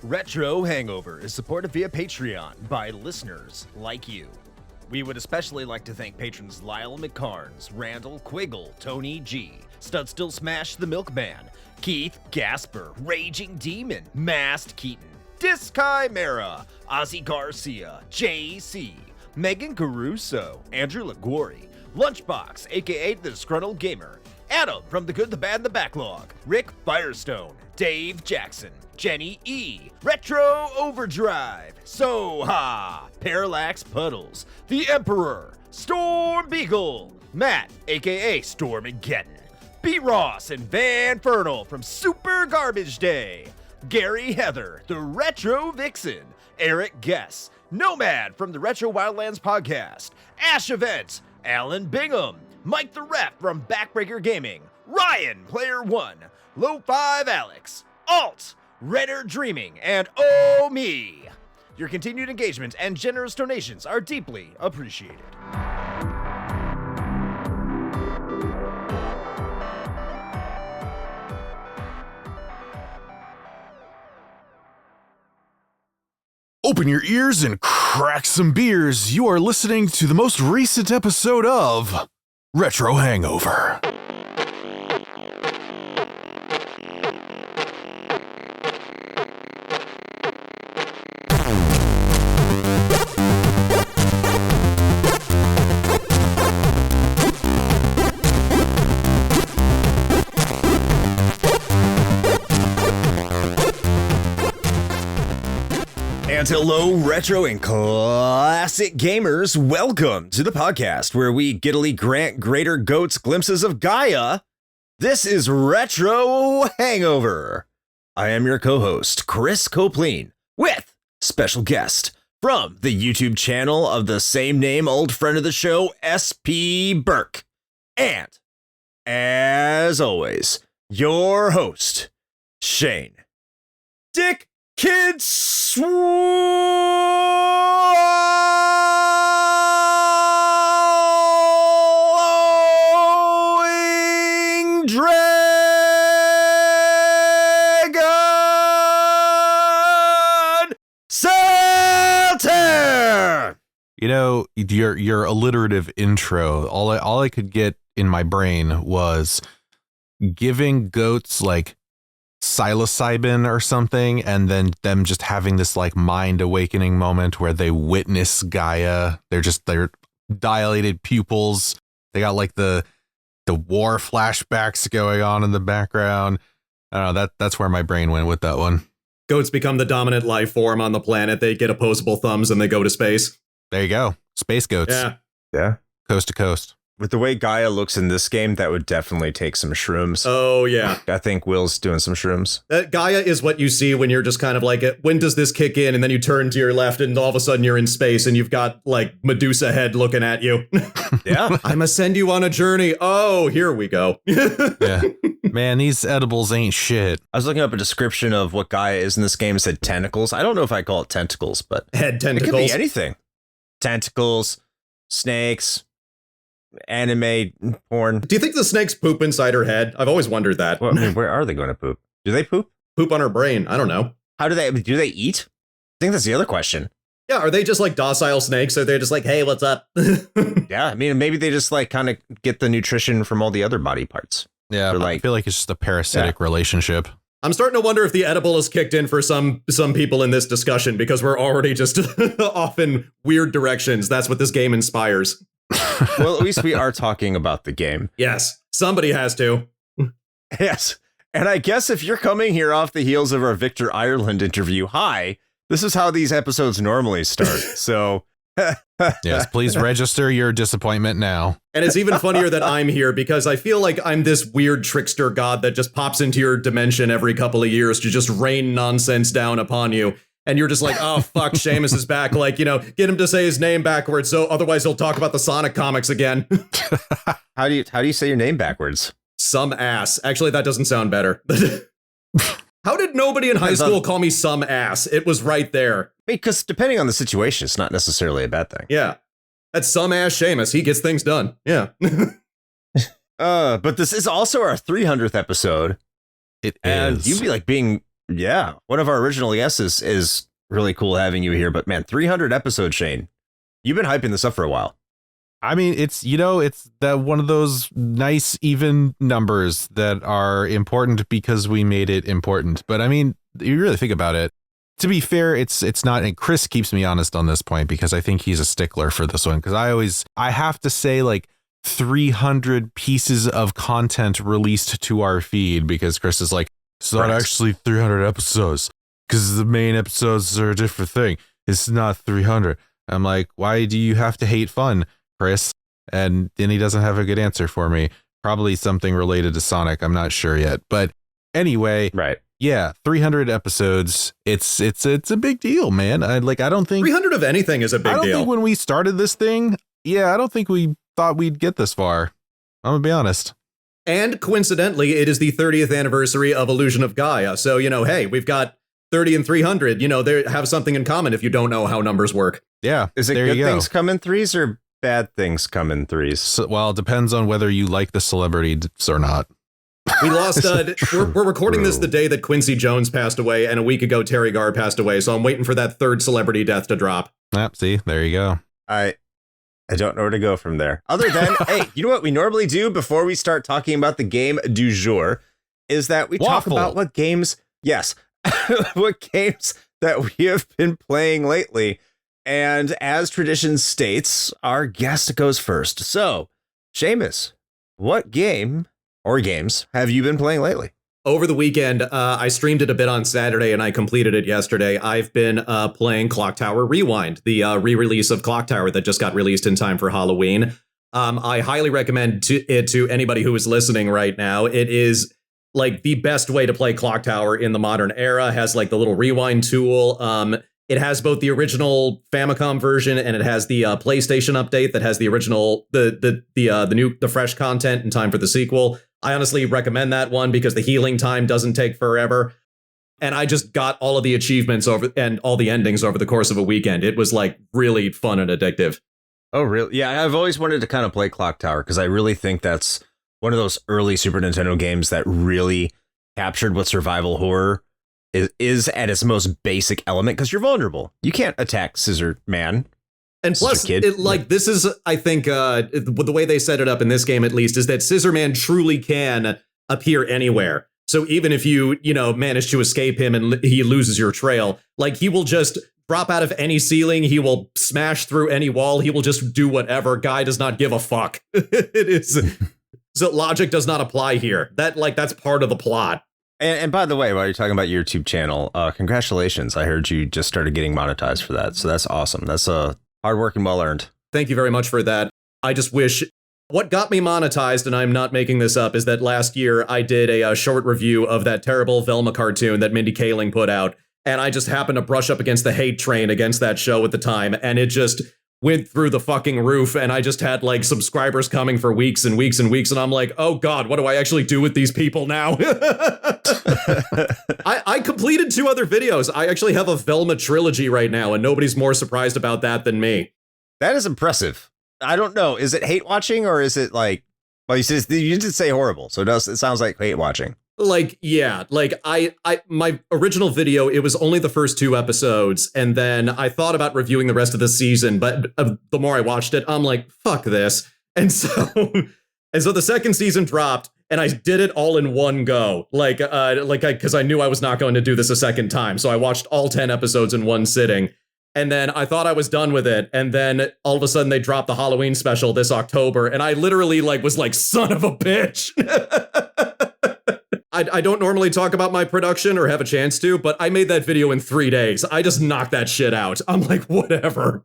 Retro Hangover is supported via Patreon by listeners like you. We would especially like to thank patrons Lyle McCarnes, Randall Quiggle, Tony G, Stud Still Smash the Milkman, Keith Gasper, Raging Demon, Mast Keaton, Disc Chimera, Ozzy Garcia, JC, Megan Caruso, Andrew Liguori, Lunchbox, aka The Disgruntled Gamer, Adam from The Good, the Bad, and the Backlog, Rick Firestone, Dave Jackson, Jenny E, Retro Overdrive, Soha, Parallax Puddles, The Emperor, Storm Beagle, Matt, aka Stormageddon, B. Ross and Van Fernal from Super Garbage Day, Gary Heather, the Retro Vixen, Eric Guess, Nomad from the Retro Wildlands podcast, Ash Event, Alan Bingham, Mike the Rep from Backbreaker Gaming, Ryan Player One, Low 5 Alex, Alt, Redder Dreaming, and Oh Me. Your continued engagement and generous donations are deeply appreciated. Open your ears and crack some beers. You are listening to the most recent episode of Retro Hangover. And hello, retro and classic gamers. Welcome to the podcast where we giddily grant greater goats glimpses of Gaia. This is Retro Hangover. I am your co-host, Chris Copleen, with special guest from the YouTube channel of the same name, old friend of the show, SP Burke. And, as always, your host, Shane Dick Kid Swing Dragon Salter. You know, your alliterative intro, all I could get in my brain was giving goats like psilocybin or something, and then them just having this like mind awakening moment where they witness Gaia. They're dilated pupils. They got like the war flashbacks going on in the background. I don't know, that's where my brain went with that one. Goats become the dominant life form on the planet. They get opposable thumbs and they go to space. There you go. Space goats. Yeah. Coast to coast. With the way Gaia looks in this game, that would definitely take some shrooms. Oh, yeah. I think Will's doing some shrooms. Gaia is what you see when you're just kind of like, when does this kick in? And then you turn to your left and all of a sudden you're in space and you've got like Medusa head looking at you. Yeah. I must send you on a journey. Oh, here we go. Yeah. Man, these edibles ain't shit. I was looking up a description of what Gaia is in this game. It said tentacles. I don't know if I call it tentacles, but Head tentacles. it could be anything. Tentacles, snakes, anime porn. Do you think the snakes poop inside her head? I've always wondered that. Well, I mean, where are they going to poop? Do they poop? Poop on her brain. I don't know. How do they eat? I think that's the other question. Yeah, are they just like docile snakes? Or they're just like, hey, what's up? Yeah, I mean, maybe they just like kind of get the nutrition from all the other body parts. Yeah, They're I like, feel like it's just a parasitic relationship. I'm starting to wonder if the edible has kicked in for some people in this discussion, because we're already just off in weird directions. That's what this game inspires. well, at least we are talking about the game. Yes, somebody has to. Yes. And I guess if you're coming here off the heels of our Victor Ireland interview, hi, this is how these episodes normally start. So Yes, please register your disappointment now. And it's even funnier that I'm here, because I feel like I'm this weird trickster god that just pops into your dimension every couple of years to just rain nonsense down upon you. And you're just like, oh, fuck, Seamus is back. Like, you know, get him to say his name backwards, so otherwise he'll talk about the Sonic comics again. How do you say your name backwards? Some ass. Actually, that doesn't sound better. How did nobody in high school call me some ass? It was right there. Because depending on the situation, it's not necessarily a bad thing. Yeah. That's some ass Seamus. He gets things done. Yeah. But this is also our 300th episode. It and is. you'd be like being Yeah, one of our original guests is really cool having you here. But man, 300 episodes, Shane. You've been hyping this up for a while. I mean, it's that one of those nice even numbers that are important because we made it important. But I mean, you really think about it. To be fair, it's not. And Chris keeps me honest on this point because I think he's a stickler for this one. Because I have to say, like, 300 pieces of content released to our feed, because Chris is like, it's not actually 300 episodes because the main episodes are a different thing. It's not 300. I'm like, why do you have to hate fun, Chris? And then he doesn't have a good answer for me. Probably something related to Sonic. I'm not sure yet. But anyway, right. Yeah, 300 episodes. It's a big deal, man. I don't think 300 of anything is a big deal. I don't think when we started this thing, I don't think we thought we'd get this far. I'm gonna be honest. And coincidentally, it is the 30th anniversary of Illusion of Gaia. So, hey, we've got 30 and 300. They have something in common if you don't know how numbers work. Yeah. Is it good things come in threes or bad things come in threes? So, well, it depends on whether you like the celebrity or not. We lost, we're recording this the day that Quincy Jones passed away, and a week ago Terry Garr passed away, so I'm waiting for that third celebrity death to drop. Yep, see, there you go. I don't know where to go from there. Other than, hey, you know what we normally do before we start talking about the game du jour is that we talk about what games, what games that we have been playing lately. And as tradition states, our guest goes first. So, Seamus, what game or games have you been playing lately? Over the weekend, I streamed it a bit on Saturday and I completed it yesterday. I've been playing Clock Tower Rewind, the re-release of Clock Tower that just got released in time for Halloween. I highly recommend it to anybody who is listening right now. It is like the best way to play Clock Tower in the modern era. It has like the little rewind tool. It has both the original Famicom version and it has the PlayStation update that has the original, the fresh content in time for the sequel. I honestly recommend that one because the healing time doesn't take forever. And I just got all of the achievements and all the endings over the course of a weekend. It was like really fun and addictive. Oh, really? Yeah, I've always wanted to kind of play Clock Tower because I really think that's one of those early Super Nintendo games that really captured what survival horror is at its most basic element, because you're vulnerable. You can't attack Scissor Man. And plus, this is, I think, the way they set it up in this game, at least, is that Scissor Man truly can appear anywhere. So even if you manage to escape him and he loses your trail, like he will just drop out of any ceiling. He will smash through any wall. He will just do whatever. Guy does not give a fuck. It is. So logic does not apply here. That's part of the plot. And by the way, while you're talking about your YouTube channel, congratulations. I heard you just started getting monetized for that. So that's awesome. That's hard work and well earned. Thank you very much for that. I just wish what got me monetized, and I'm not making this up, is that last year I did a short review of that terrible Velma cartoon that Mindy Kaling put out. And I just happened to brush up against the hate train against that show at the time. And it just went through the fucking roof. And I just had like subscribers coming for weeks and weeks and weeks. And I'm like, oh God, what do I actually do with these people now? I completed 2 other videos. I actually have a Velma trilogy right now. And nobody's more surprised about that than me. That is impressive. I don't know. Is it hate watching or is it like, well, you did say horrible. So it sounds like hate watching. Like, yeah, like my original video, it was only the first 2 episodes. And then I thought about reviewing the rest of the season. But the more I watched it, I'm like, fuck this. And so the second season dropped and I did it all in one go. Because I knew I was not going to do this a second time. So I watched all 10 episodes in one sitting. And then I thought I was done with it. And then all of a sudden they dropped the Halloween special this October. And I literally was like, son of a bitch. I don't normally talk about my production or have a chance to, but I made that video in 3 days. I just knocked that shit out. I'm like, whatever.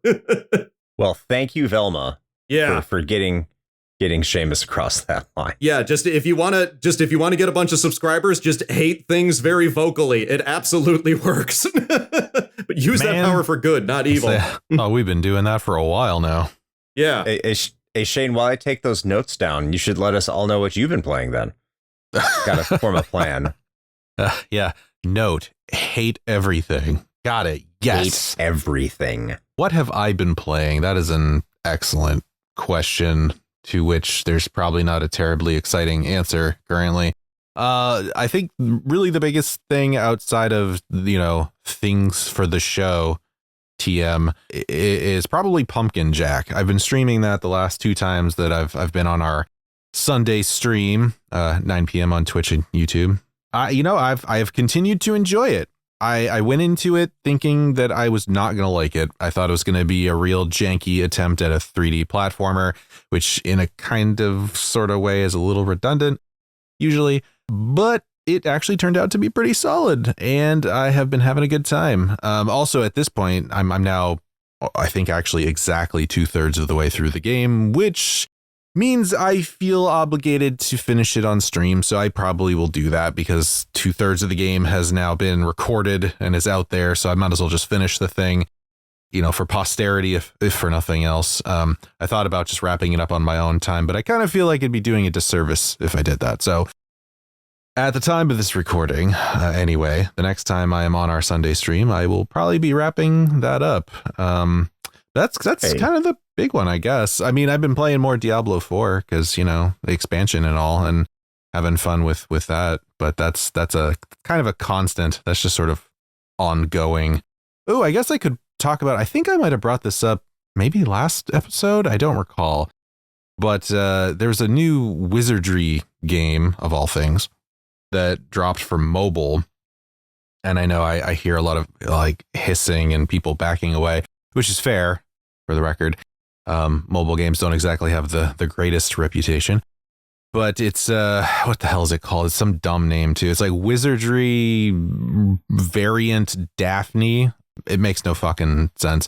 Well, thank you, Velma. Yeah. For getting Seamus across that line. Yeah, if you want to get a bunch of subscribers, just hate things very vocally. It absolutely works. But use that power for good, not evil. We've been doing that for a while now. Yeah. Hey, Shane, while I take those notes down, you should let us all know what you've been playing then. Got to form a plan. Yeah. Note, hate everything. Got it. Yes. Hate everything. What have I been playing? That is an excellent question to which there's probably not a terribly exciting answer currently. I think really the biggest thing outside of, things for the show, TM, is probably Pumpkin Jack. I've been streaming that the last 2 times that I've been on our Sunday stream, 9 p.m. on Twitch and YouTube. I've continued to enjoy it. I went into it thinking that I was not going to like it. I thought it was going to be a real janky attempt at a 3D platformer, which in a kind of sort of way is a little redundant usually, but it actually turned out to be pretty solid, and I have been having a good time. Also, at this point, I'm now, I think, actually exactly 2/3 of the way through the game, which means I feel obligated to finish it on stream. So I probably will do that because 2/3 of the game has now been recorded and is out there. So I might as well just finish the thing, for posterity, if for nothing else. I thought about just wrapping it up on my own time, but I kind of feel like it'd be doing a disservice if I did that. So at the time of this recording, anyway, the next time I am on our Sunday stream, I will probably be wrapping that up. That's kind of the big one, I guess. I mean, I've been playing more Diablo 4 because, the expansion and all, and having fun with that. But that's a kind of a constant. That's just sort of ongoing. Oh, I guess I could talk about, I think I might have brought this up maybe last episode. I don't recall. But there's a new wizardry game, of all things, that dropped for mobile. And I know I hear a lot of like hissing and people backing away, which is fair, for the record. Mobile games don't exactly have the greatest reputation, but it's what the hell is it called? It's some dumb name too. It's like Wizardry variant Daphne. It makes no fucking sense,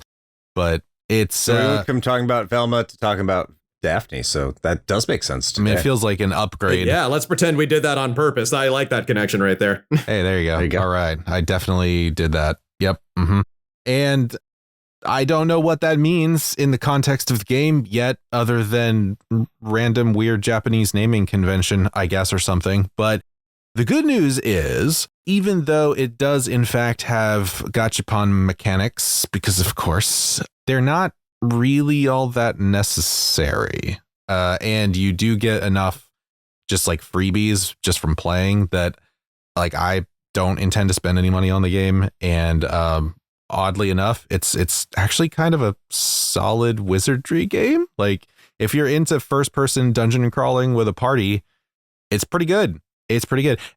but it's so we went from talking about Velma to talking about Daphne, so that does make sense to me. It feels like an upgrade. Yeah, let's pretend we did that on purpose. I like that connection right there. Hey, there you go. All right, I definitely did that. Yep. Mm-hmm. And I don't know what that means in the context of the game yet, other than random weird Japanese naming convention, I guess, or something. But the good news is, even though it does in fact have gachapon mechanics, because of course they're not really all that necessary, and you do get enough just like freebies just from playing that, like, I don't intend to spend any money on the game. And oddly enough, it's actually kind of a solid wizardry game. Like, if you're into first person dungeon crawling with a party, it's pretty good.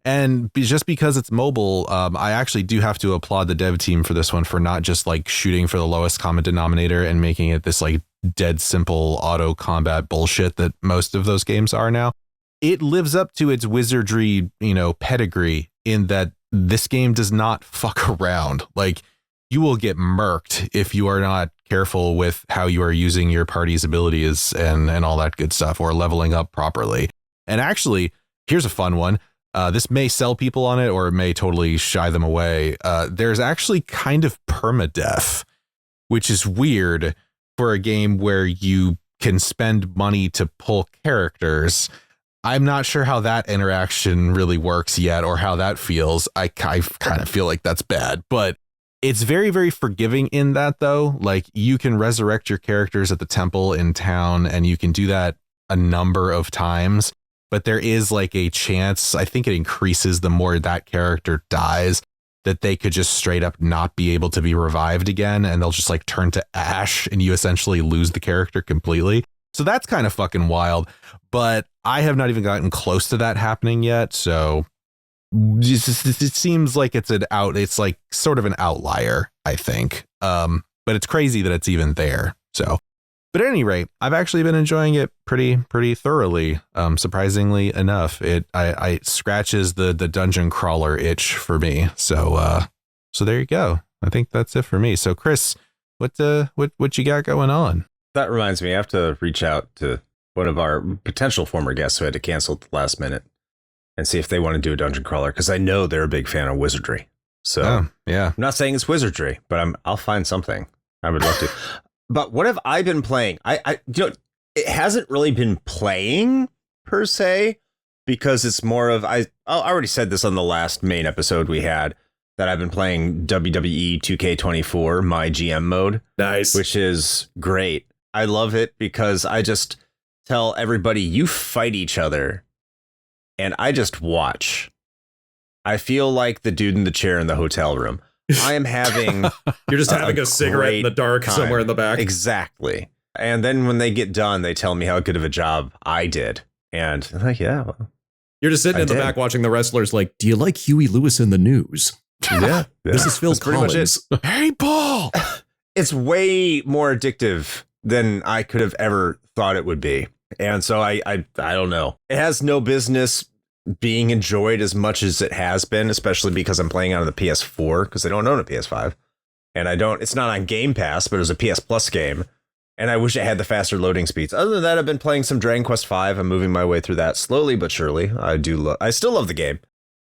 And just because it's mobile, I actually do have to applaud the dev team for this one, for not just like shooting for the lowest common denominator and making it this like dead simple auto combat bullshit that most of those games are now. It lives up to its wizardry, pedigree, in that this game does not fuck around. Like, you will get murked if you are not careful with how you are using your party's abilities and all that good stuff, or leveling up properly. And actually, here's a fun one. This may sell people on it, or it may totally shy them away. There's actually kind of permadeath, which is weird for a game where you can spend money to pull characters. I'm not sure how that interaction really works yet, or how that feels. I kind of feel like that's bad, but it's very, very forgiving in that, though. Like, you can resurrect your characters at the temple in town, and you can do that a number of times. But there is like a chance, I think it increases the more that character dies, that they could just straight up not be able to be revived again, and they'll just like turn to ash, and you essentially lose the character completely. So that's kind of fucking wild. But I have not even gotten close to that happening yet. So it seems like it's like sort of an outlier, I think. But it's crazy that it's even there. So, but at any rate, I've actually been enjoying it pretty thoroughly. Surprisingly enough, it scratches the dungeon crawler itch for me. So there you go. I think that's it for me. So Chris, what you got going on? That reminds me, I have to reach out to one of our potential former guests who had to cancel at the last minute and see if they want to do a dungeon crawler, because I know they're a big fan of wizardry. So yeah, I'm not saying it's wizardry, but I'll find something. I would love to. But what have I been playing? It hasn't really been playing per se, because it's more of, I already said this on the last main episode we had, that I've been playing WWE 2K24, my GM mode. Nice. Which is great. I love it because I just tell everybody, you fight each other and I just watch. I feel like the dude in the chair in the hotel room. I am having You're just having a cigarette in the dark time. somewhere in the back. Exactly. And then when they get done, they tell me how good of a job I did. And I'm like, yeah. Well, you're just sitting in the back watching the wrestlers like, do you like Huey Lewis in the news? Yeah. This is Phil Collins. Hey, Paul. It's way more addictive than I could have ever thought it would be. And so I don't know. It has no business being enjoyed as much as it has been, especially because I'm playing on the PS4 because I don't own a PS5. And it's not on Game Pass, but it was a PS Plus game. And I wish it had the faster loading speeds. Other than that, I've been playing some Dragon Quest V. I'm moving my way through that slowly but surely. I still love the game.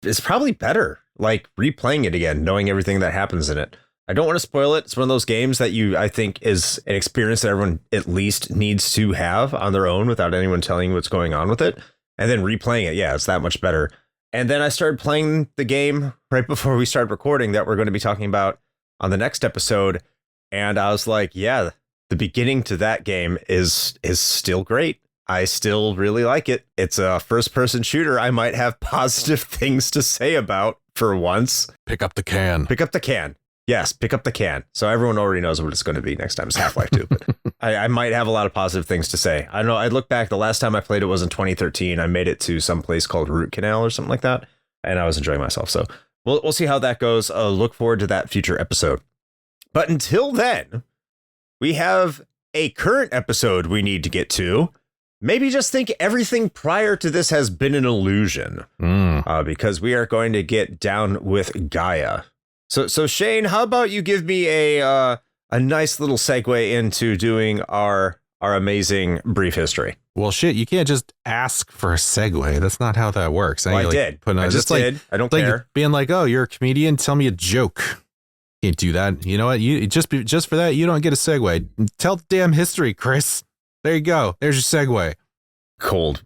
It's probably better, like replaying it again, knowing everything that happens in it. I don't want to spoil it. It's one of those games that I think is an experience that everyone at least needs to have on their own without anyone telling you what's going on with it. And then replaying it, yeah, it's that much better. And then I started playing the game right before we started recording that we're going to be talking about on the next episode. And I was like, yeah, the beginning to that game is still great. I still really like it. It's a first-person shooter I might have positive things to say about for once. Pick up the can. Pick up the can. Yes, pick up the can. So everyone already knows what it's going to be next time. It's Half-Life 2. But I might have a lot of positive things to say. I don't know. I look back. The last time I played it was in 2013. I made it to some place called Root Canal or something like that. And I was enjoying myself. So we'll see how that goes. Look forward to that future episode. But until then, we have a current episode we need to get to. Maybe just think everything prior to this has been an illusion. Because we are going to get down with Gaia. So Shane, how about you give me a nice little segue into doing our amazing brief history? Well, shit, you can't just ask for a segue. That's not how that works. Well, I did. I just did. I don't care. Like being like, oh, you're a comedian. Tell me a joke. Can't do that. You know what? You just for that, you don't get a segue. Tell the damn history, Chris. There you go. There's your segue. Cold.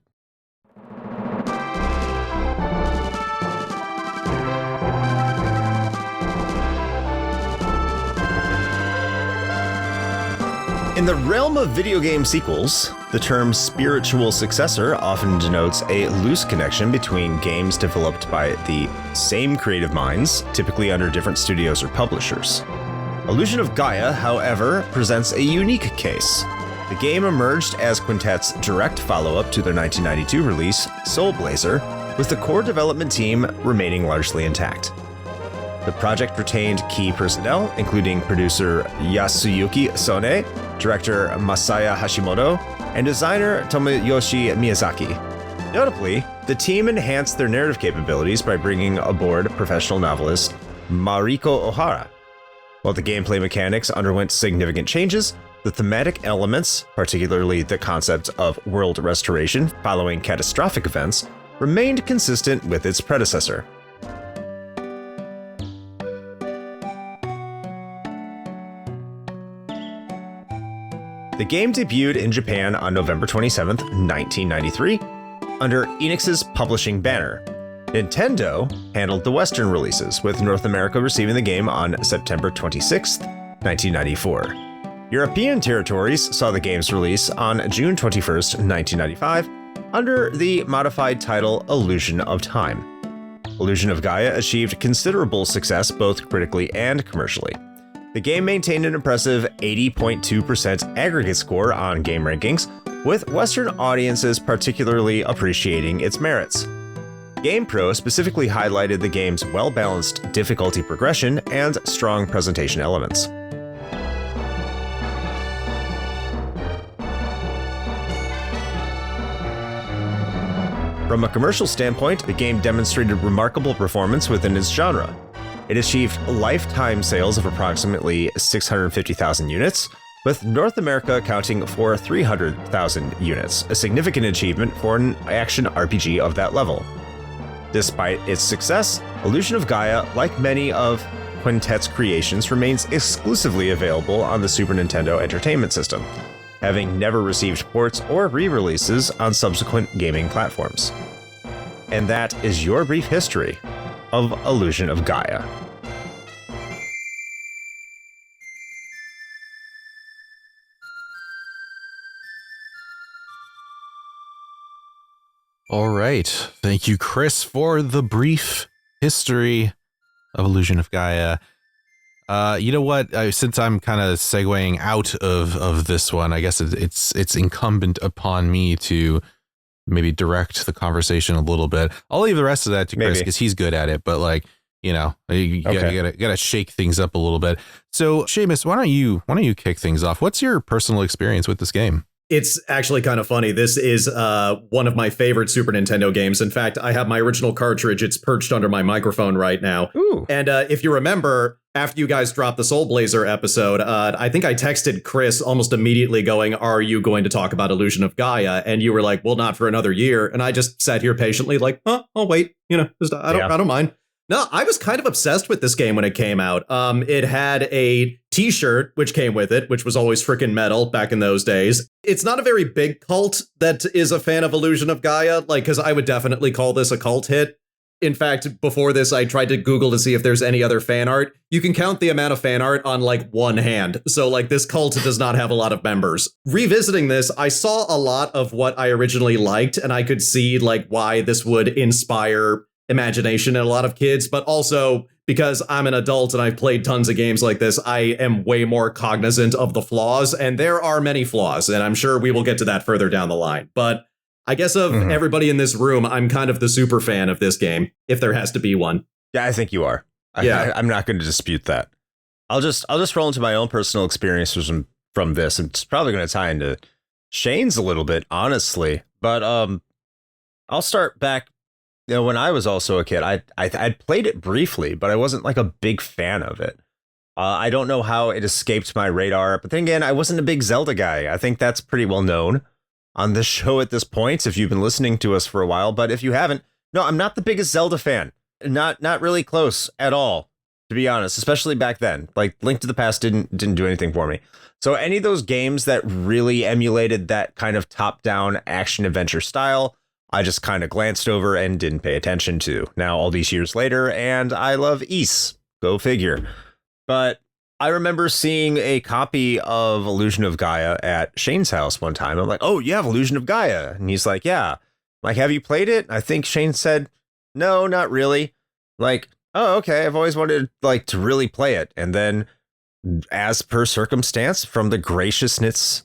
In the realm of video game sequels, the term spiritual successor often denotes a loose connection between games developed by the same creative minds, typically under different studios or publishers. Illusion of Gaia, however, presents a unique case. The game emerged as Quintet's direct follow-up to their 1992 release, Soul Blazer, with the core development team remaining largely intact. The project retained key personnel, including producer Yasuyuki Sone, director Masaya Hashimoto, and designer Tomoyoshi Miyazaki. Notably, the team enhanced their narrative capabilities by bringing aboard professional novelist Mariko Ohara. While the gameplay mechanics underwent significant changes, the thematic elements, particularly the concept of world restoration following catastrophic events, remained consistent with its predecessor. The game debuted in Japan on November 27, 1993, under Enix's publishing banner. Nintendo handled the Western releases, with North America receiving the game on September 26, 1994. European territories saw the game's release on June 21, 1995, under the modified title Illusion of Time. Illusion of Gaia achieved considerable success both critically and commercially. The game maintained an impressive 80.2% aggregate score on game rankings, with Western audiences particularly appreciating its merits. GamePro specifically highlighted the game's well-balanced difficulty progression and strong presentation elements. From a commercial standpoint, the game demonstrated remarkable performance within its genre. It achieved lifetime sales of approximately 650,000 units, with North America accounting for 300,000 units, a significant achievement for an action RPG of that level. Despite its success, Illusion of Gaia, like many of Quintet's creations, remains exclusively available on the Super Nintendo Entertainment System, having never received ports or re-releases on subsequent gaming platforms. And that is your brief history of Illusion of Gaia. All right. Thank you, Chris, for the brief history of Illusion of Gaia. You know what? Since I'm kind of segueing out of this one, I guess it's incumbent upon me to maybe direct the conversation a little bit. I'll leave the rest of that to Chris because he's good at it. But like, you know, you gotta shake things up a little bit. So Seamus, why don't you kick things off? What's your personal experience with this game? It's actually kind of funny. This is one of my favorite Super Nintendo games. In fact, I have my original cartridge. It's perched under my microphone right now. Ooh. And if you remember, after you guys dropped the Soul Blazer episode, I think I texted Chris almost immediately going, are you going to talk about Illusion of Gaia? And you were like, well, not for another year. And I just sat here patiently like, I'll wait. You know, I don't mind. No, I was kind of obsessed with this game when it came out. It had a t-shirt, which came with it, which was always freaking metal back in those days. It's not a very big cult that is a fan of Illusion of Gaia, like, because I would definitely call this a cult hit. In fact, before this, I tried to Google to see if there's any other fan art. You can count the amount of fan art on like one hand. So like this cult does not have a lot of members. Revisiting this, I saw a lot of what I originally liked, and I could see like why this would inspire imagination in a lot of kids, but also because I'm an adult and I've played tons of games like this, I am way more cognizant of the flaws, and there are many flaws, and I'm sure we will get to that further down the line. But I guess of everybody in this room, I'm kind of the super fan of this game, if there has to be one. Yeah, I think you are. I'm not going to dispute that. I'll just roll into my own personal experiences from this, and it's probably going to tie into Shane's a little bit, honestly. But I'll start back. You know, when I was also a kid, I'd played it briefly, but I wasn't like a big fan of it. I don't know how it escaped my radar, but then again, I wasn't a big Zelda guy. I think that's pretty well known on this show at this point, if you've been listening to us for a while. But if you haven't, no, I'm not the biggest Zelda fan. Not really close at all, to be honest, especially back then. Like Link to the Past didn't do anything for me. So any of those games that really emulated that kind of top-down action adventure style, I just kind of glanced over and didn't pay attention to. Now, all these years later, and I love Ys. Go figure. But I remember seeing a copy of Illusion of Gaia at Shane's house one time. I'm like, oh, you have Illusion of Gaia. And he's like, yeah. I'm like, have you played it? I think Shane said, no, not really. Like, oh, okay. I've always wanted like to really play it. And then as per circumstance, from the graciousness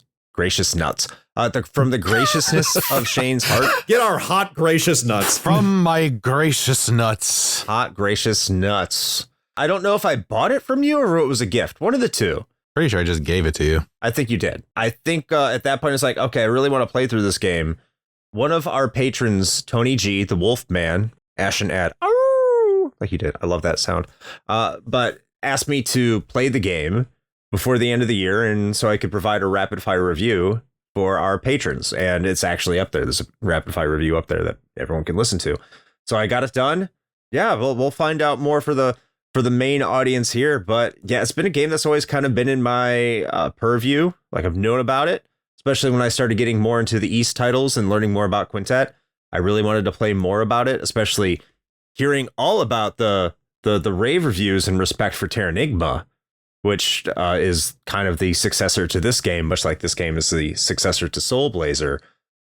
of Shane's heart. Get our hot, gracious nuts. From my gracious nuts. Hot, gracious nuts. I don't know if I bought it from you or it was a gift. One of the two. Pretty sure I just gave it to you. I think you did. I think at that point, it's like, okay, I really want to play through this game. One of our patrons, Tony G, the Wolf Man, Ashen ad, like you did. I love that sound. But asked me to play the game before the end of the year, and so I could provide a rapid fire review for our patrons. And it's actually up there. There's a rapid fire review up there that everyone can listen to. So I got it done. Yeah, we'll find out more for the main audience here. But yeah, it's been a game that's always kind of been in my purview. Like I've known about it, especially when I started getting more into the East titles and learning more about Quintet. I really wanted to play more about it, especially hearing all about the rave reviews in respect for Terranigma, which is kind of the successor to this game, much like this game is the successor to Soul Blazer,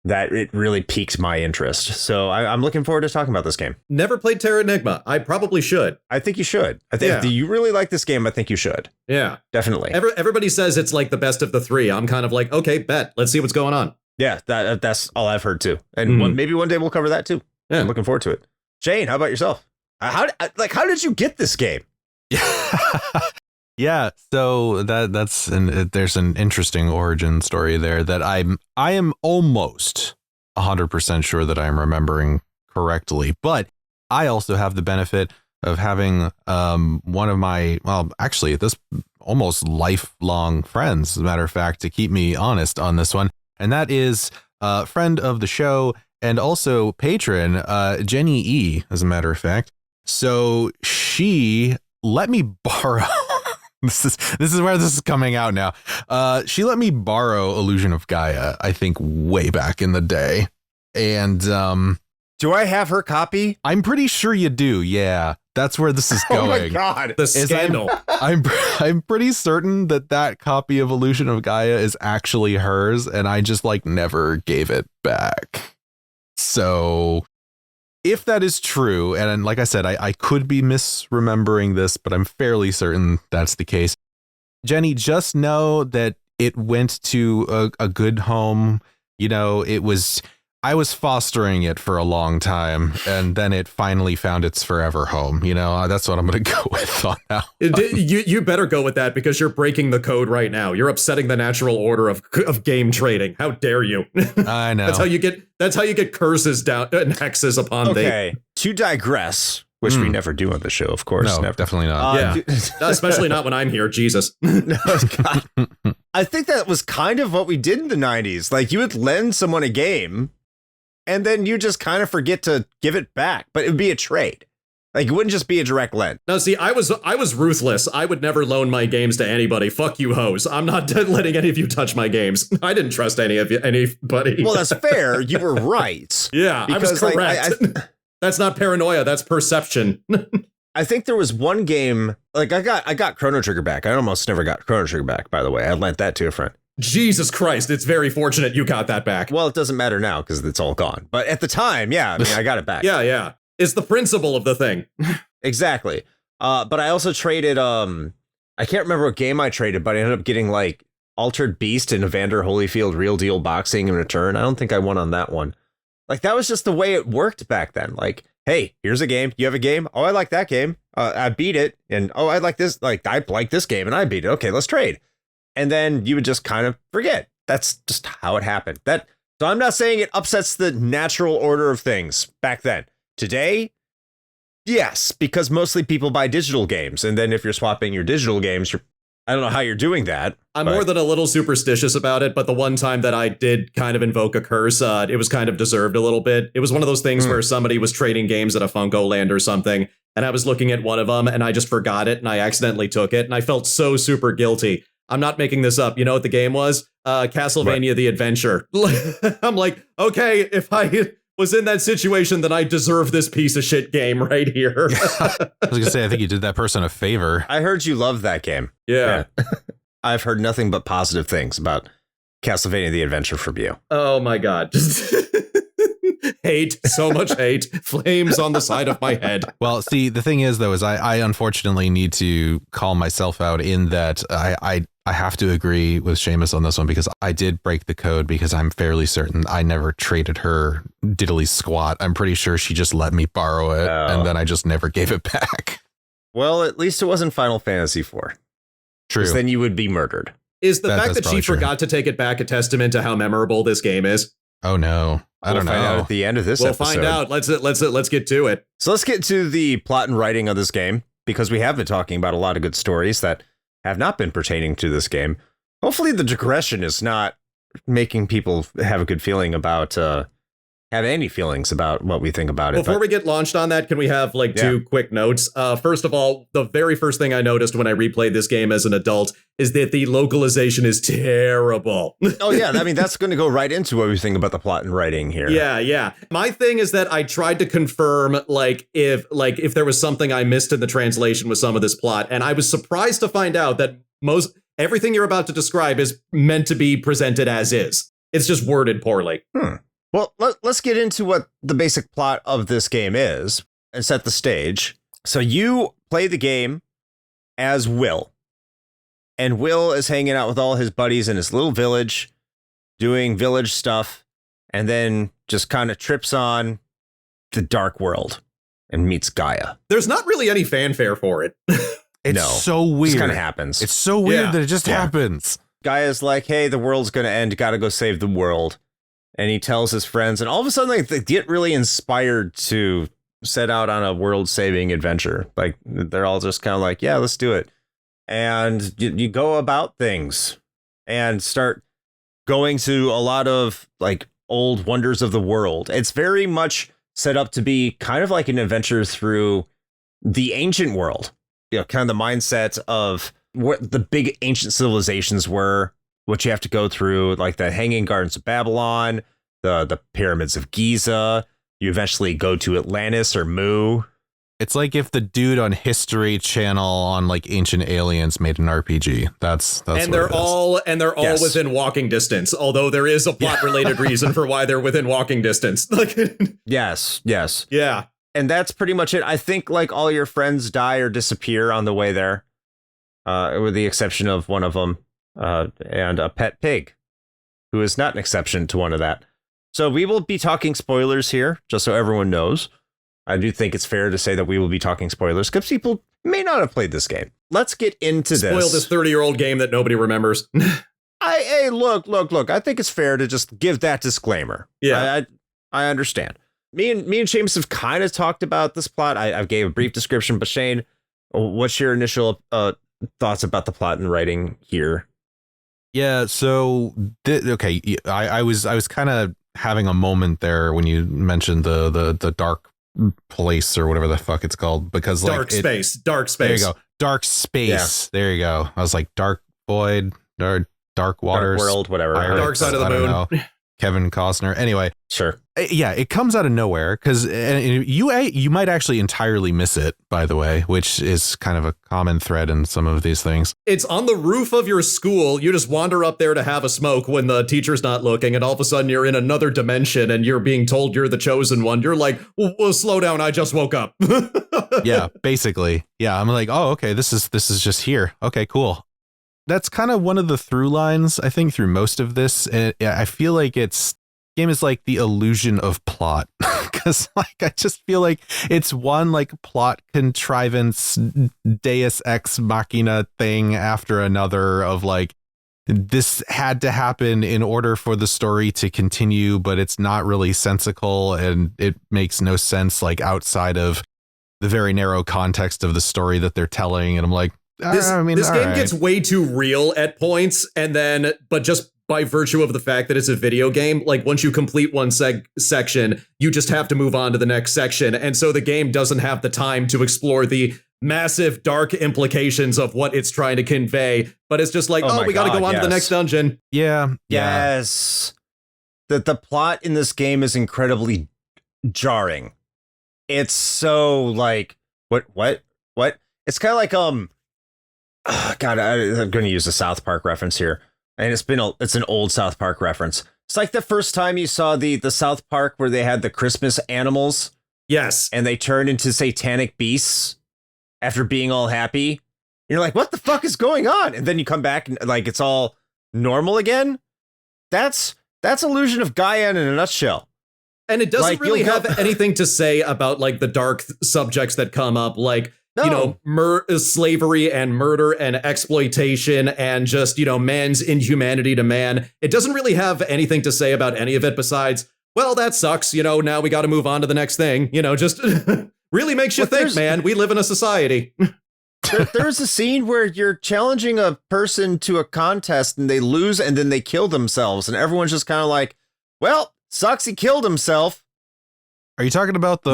that it really piqued my interest. So I'm looking forward to talking about this game. Never played Terranigma. I probably should. I think you should. I think if you really like this game, I think you should. Yeah, definitely. Everybody says it's like the best of the three. I'm kind of like, okay, bet. Let's see what's going on. Yeah, that's all I've heard too. And maybe one day we'll cover that too. Yeah, I'm looking forward to it. Shane, how about yourself? How did you get this game? Yeah, so there's an interesting origin story there that I am almost 100% sure that I'm remembering correctly, but I also have the benefit of having one of my, well, actually this almost lifelong friends, as a matter of fact, to keep me honest on this one, and that is a friend of the show and also patron, Jenny E, as a matter of fact. So she let me borrow. This is where this is coming out now. She let me borrow Illusion of Gaia, I think, way back in the day. And do I have her copy? I'm pretty sure you do. Yeah, that's where this is going. Oh my god, the scandal! I'm pretty certain that copy of Illusion of Gaia is actually hers, and I just like never gave it back. So if that is true, and like I said, I could be misremembering this, but I'm fairly certain that's the case. Jenny, just know that it went to a good home. You know, I was fostering it for a long time, and then it finally found its forever home. You know, that's what I'm going to go with on that. You better go with that, because you're breaking the code right now. You're upsetting the natural order of game trading. How dare you? I know. That's how you get curses down and hexes upon thee. Okay, to digress, which we never do on the show, of course. No, never. Definitely not. Yeah, especially not when I'm here. Jesus. No, God. I think that was kind of what we did in the 90s. Like, you would lend someone a game, and then you just kind of forget to give it back, but it would be a trade. Like, it wouldn't just be a direct lend. No, see, I was ruthless. I would never loan my games to anybody. Fuck you, hoes. I'm not letting any of you touch my games. I didn't trust anybody. Well, that's fair. You were right. Yeah, because, I was correct. That's not paranoia. That's perception. I think there was one game, like I got Chrono Trigger back. I almost never got Chrono Trigger back, by the way. I lent that to a friend. Jesus Christ, it's very fortunate you got that back. Well, it doesn't matter now because it's all gone. But at the time, yeah, I mean, I got it back. Yeah. It's the principle of the thing. Exactly. But I also traded, I can't remember what game I traded, but I ended up getting like Altered Beast and Evander Holyfield Real Deal Boxing in return. I don't think I won on that one. Like, that was just the way it worked back then. Like, hey, here's a game. You have a game? Oh, I like that game. I beat it. And, oh, I like this. Like, I like this game and I beat it. Okay, let's trade. And then you would just kind of forget. That's just how it happened. So I'm not saying it upsets the natural order of things back then. Today, yes, because mostly people buy digital games. And then if you're swapping your digital games, I don't know how you're doing that. I'm more than a little superstitious about it, but the one time that I did kind of invoke a curse, it was kind of deserved a little bit. It was one of those things where somebody was trading games at a Funko Land or something, and I was looking at one of them, and I just forgot it, and I accidentally took it, and I felt so super guilty. I'm not making this up. You know what the game was? Castlevania The Adventure. I'm like, okay, if I was in that situation, then I deserve this piece of shit game right here. I was going to say, I think you did that person a favor. I heard you love that game. Yeah. I've heard nothing but positive things about Castlevania The Adventure from you. Oh my God. Just hate, so much hate, flames on the side of my head. Well, see, the thing is, though, is I unfortunately need to call myself out in that I have to agree with Seamus on this one, because I did break the code, because I'm fairly certain I never traded her diddly squat. I'm pretty sure she just let me borrow it, and then I just never gave it back. Well, at least it wasn't Final Fantasy IV. True. Because then you would be murdered. Is the fact that she forgot to take it back a testament to how memorable this game is? Oh no, I don't know. We'll find out at the end of this episode. We'll find out. Let's get to it. So let's get to the plot and writing of this game, because we have been talking about a lot of good stories that have not been pertaining to this game. Hopefully the digression is not making people have a good feeling about, have any feelings about what we think about it. Before we get launched on that, can we have like two quick notes? First of all, the very first thing I noticed when I replayed this game as an adult is that the localization is terrible. Oh yeah, I mean, that's going to go right into what we think about the plot and writing here. Yeah. My thing is that I tried to confirm if there was something I missed in the translation with some of this plot, and I was surprised to find out that everything you're about to describe is meant to be presented as is. It's just worded poorly. Well, let's get into what the basic plot of this game is and set the stage. So you play the game as Will. And Will is hanging out with all his buddies in his little village, doing village stuff, and then just kind of trips on the dark world and meets Gaia. There's not really any fanfare for it. It's so weird. It kind of happens. It's so weird that it just happens. Gaia's like, hey, the world's going to end. Got to go save the world. And he tells his friends, and all of a sudden they get really inspired to set out on a world-saving adventure. Like, they're all just kind of like, yeah, let's do it. And you go about things and start going to a lot of like old wonders of the world. It's very much set up to be kind of like an adventure through the ancient world. You know, kind of the mindset of what the big ancient civilizations were, what you have to go through, like the Hanging Gardens of Babylon, the pyramids of Giza. You eventually go to Atlantis or Mu. It's like if the dude on History Channel on like Ancient Aliens made an RPG. That's and they're all within walking distance. Although there is a plot related reason for why they're within walking distance. Yes. Yeah. And that's pretty much it. I think like all your friends die or disappear on the way there, with the exception of one of them, and a pet pig, who is not an exception to one of that. So we will be talking spoilers here, just so everyone knows. I do think it's fair to say that we will be talking spoilers because people may not have played this game. Let's get into Spoil this 30-year-old game that nobody remembers. Hey, look. I think it's fair to just give that disclaimer. Yeah, I understand. Me and Seamus have kind of talked about this plot. I gave a brief description, but Shane, what's your initial thoughts about the plot and writing here? Yeah, so okay, I was kind of having a moment there when you mentioned the dark place or whatever the fuck it's called, because like dark space. There you go. Dark space. Yeah. There you go. I was like dark void, dark waters, dark world, whatever. Dark side of the moon. Kevin Costner. Anyway, sure. Yeah, it comes out of nowhere because you might actually entirely miss it, by the way, which is kind of a common thread in some of these things. It's on the roof of your school. You just wander up there to have a smoke when the teacher's not looking, and all of a sudden you're in another dimension and you're being told you're the chosen one. You're like, well, slow down. I just woke up. Yeah, basically. Yeah, I'm like, oh, okay, this is just here. Okay, cool. That's kind of one of the through lines, I think, through most of this. And I feel like game is like the illusion of plot, because like I just feel like it's one like plot contrivance deus ex machina thing after another of like, this had to happen in order for the story to continue, but it's not really sensical and it makes no sense like outside of the very narrow context of the story that they're telling. And I'm like, this game gets way too real at points, and then, but just by virtue of the fact that it's a video game, like once you complete one section, you just have to move on to the next section. And so the game doesn't have the time to explore the massive dark implications of what it's trying to convey. But it's just like, we got to go on to the next dungeon. Yeah. Yes. The plot in this game is incredibly jarring. It's so like, what? It's kind of like, God, I'm going to use a South Park reference here. And it's an old South Park reference. It's like the first time you saw the South Park where they had the Christmas animals. Yes. And they turned into satanic beasts after being all happy. You're like, what the fuck is going on? And then you come back and like it's all normal again. That's Illusion of Gaia in a nutshell. And it doesn't really have anything to say about like the dark subjects that come up, like, no. Slavery and murder and exploitation and just, man's inhumanity to man. It doesn't really have anything to say about any of it besides, well, that sucks. Now we got to move on to the next thing. Just really makes you think, man. We live in a society. There's a scene where you're challenging a person to a contest and they lose and then they kill themselves. And everyone's just kind of like, well, sucks he killed himself. Are you talking about the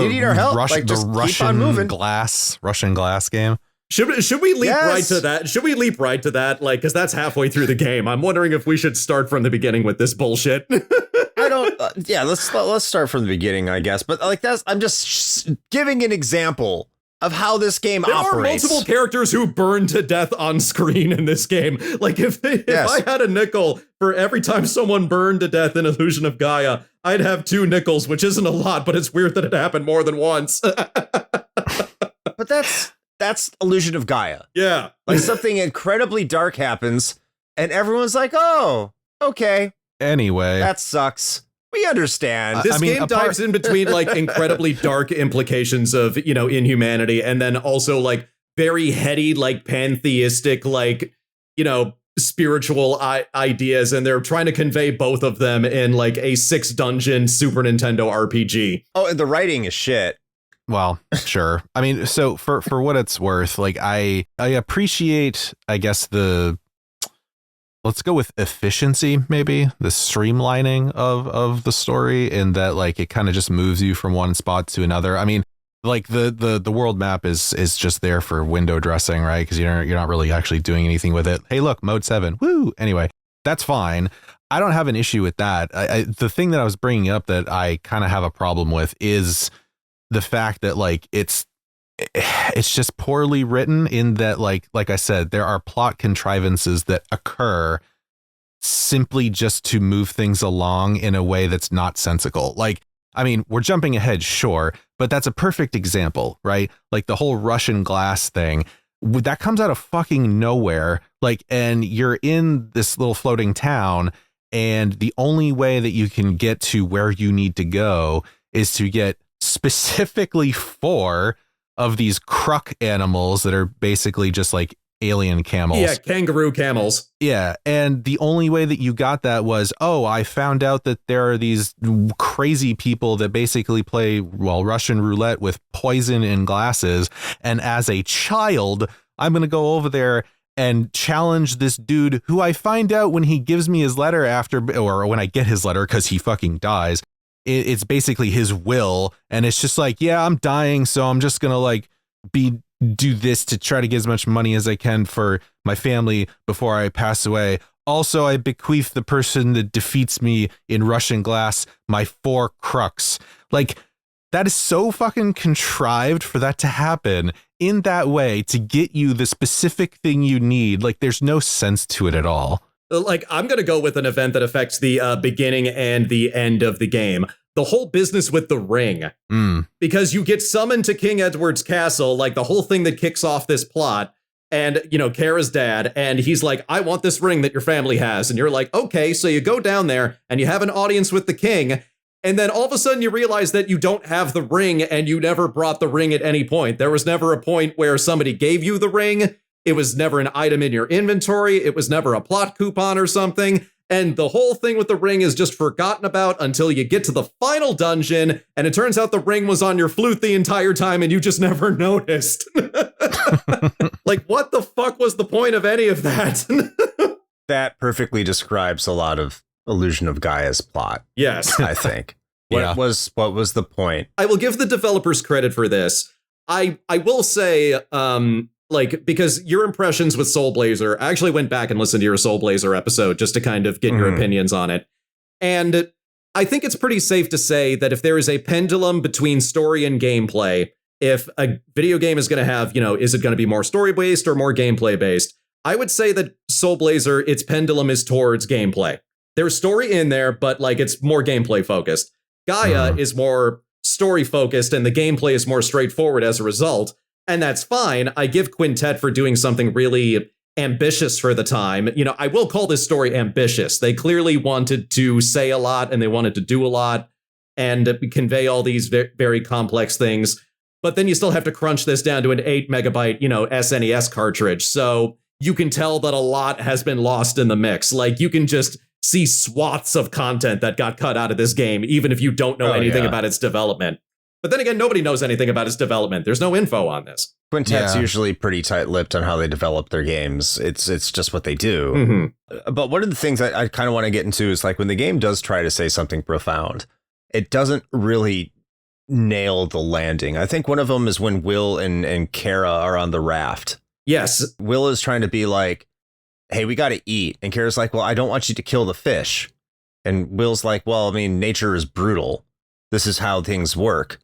Russian glass game? Should we leap right to that? Should we leap right to that? Like, because that's halfway through the game. I'm wondering if we should start from the beginning with this bullshit. I don't. Let's start from the beginning, I guess. But like I'm just giving an example of how this game operates. There are multiple characters who burn to death on screen in this game. Like if I had a nickel for every time someone burned to death in Illusion of Gaia, I'd have 2 nickels, which isn't a lot, but it's weird that it happened more than once. But that's Illusion of Gaia. Yeah. Like something incredibly dark happens and everyone's like, oh, okay. Anyway. That sucks. We understand. This game dives in between like incredibly dark implications of, inhumanity, and then also like very heady, like pantheistic, like, spiritual ideas. And they're trying to convey both of them in like a 6-dungeon Super Nintendo RPG. Oh, and the writing is shit. Well, sure. I mean, so for what it's worth, like I appreciate, I guess, let's go with efficiency, maybe the streamlining of the story, in that like it kind of just moves you from one spot to another. I mean, like the world map is just there for window dressing, right? Because you're not really actually doing anything with it. Hey, look, mode 7. Woo. Anyway, that's fine. I don't have an issue with that. The thing that I was bringing up that I kind of have a problem with is the fact that like it's it's just poorly written in that, like I said, there are plot contrivances that occur simply just to move things along in a way that's not sensical. Like, I mean, we're jumping ahead, sure, but that's a perfect example, right? Like the whole Russian glass thing that comes out of fucking nowhere. Like, and you're in this little floating town, and the only way that you can get to where you need to go is to get specifically 4 of these croc animals that are basically just like alien camels. Yeah, kangaroo camels. Yeah, and the only way that you got that was, oh, I found out that there are these crazy people that basically play, well, Russian roulette with poison in glasses, and as a child, I'm going to go over there and challenge this dude who I find out when he gives me his letter after, or when I get his letter because he fucking dies. It's basically his will, and it's just like, yeah, I'm dying, so I'm just going to like do this to try to get as much money as I can for my family before I pass away. Also, I bequeath the person that defeats me in Russian glass my 4 crux. Like, that is so fucking contrived for that to happen in that way to get you the specific thing you need. Like, there's no sense to it at all. Like, I'm going to go with an event that affects the beginning and the end of the game. The whole business with the ring. Because you get summoned to King Edward's castle, like the whole thing that kicks off this plot. And, you know, Kara's dad, and he's like, I want this ring that your family has. And you're like, okay, so you go down there and you have an audience with the king. And then all of a sudden you realize that you don't have the ring, and you never brought the ring at any point. There was never a point where somebody gave you the ring. It was never an item in your inventory. It was never a plot coupon or something. And the whole thing with the ring is just forgotten about until you get to the final dungeon, and it turns out the ring was on your flute the entire time and you just never noticed. Like, what the fuck was the point of any of that? That perfectly describes a lot of Illusion of Gaia's plot. Yes. I think. What was the point? I will give the developers credit for this. I will say, like, because your impressions with Soul Blazer, I actually went back and listened to your Soul Blazer episode just to kind of get your opinions on it. And I think it's pretty safe to say that if there is a pendulum between story and gameplay, if a video game is going to have, you know, is it going to be more story-based or more gameplay-based? I would say that Soul Blazer, its pendulum is towards gameplay. There's story in there, but like it's more gameplay-focused. Gaia is more story-focused, and the gameplay is more straightforward as a result. And that's fine. I give Quintet for doing something really ambitious for the time. You know, I will call this story ambitious. They clearly wanted to say a lot, and they wanted to do a lot and convey all these very complex things. But then you still have to crunch this down to an 8 megabyte, you know, SNES cartridge. So you can tell that a lot has been lost in the mix. Like, you can just see swaths of content that got cut out of this game, even if you don't know anything about its development. But then again, nobody knows anything about its development. There's no info on this. Quintet's usually pretty tight-lipped on how they develop their games. It's just what they do. But one of the things that I kind of want to get into is, like, when the game does try to say something profound, it doesn't really nail the landing. I think one of them is when Will and Kara are on the raft. Yes. Will is trying to be like, hey, we got to eat. And Kara's like, well, I don't want you to kill the fish. And Will's like, well, I mean, nature is brutal. This is how things work.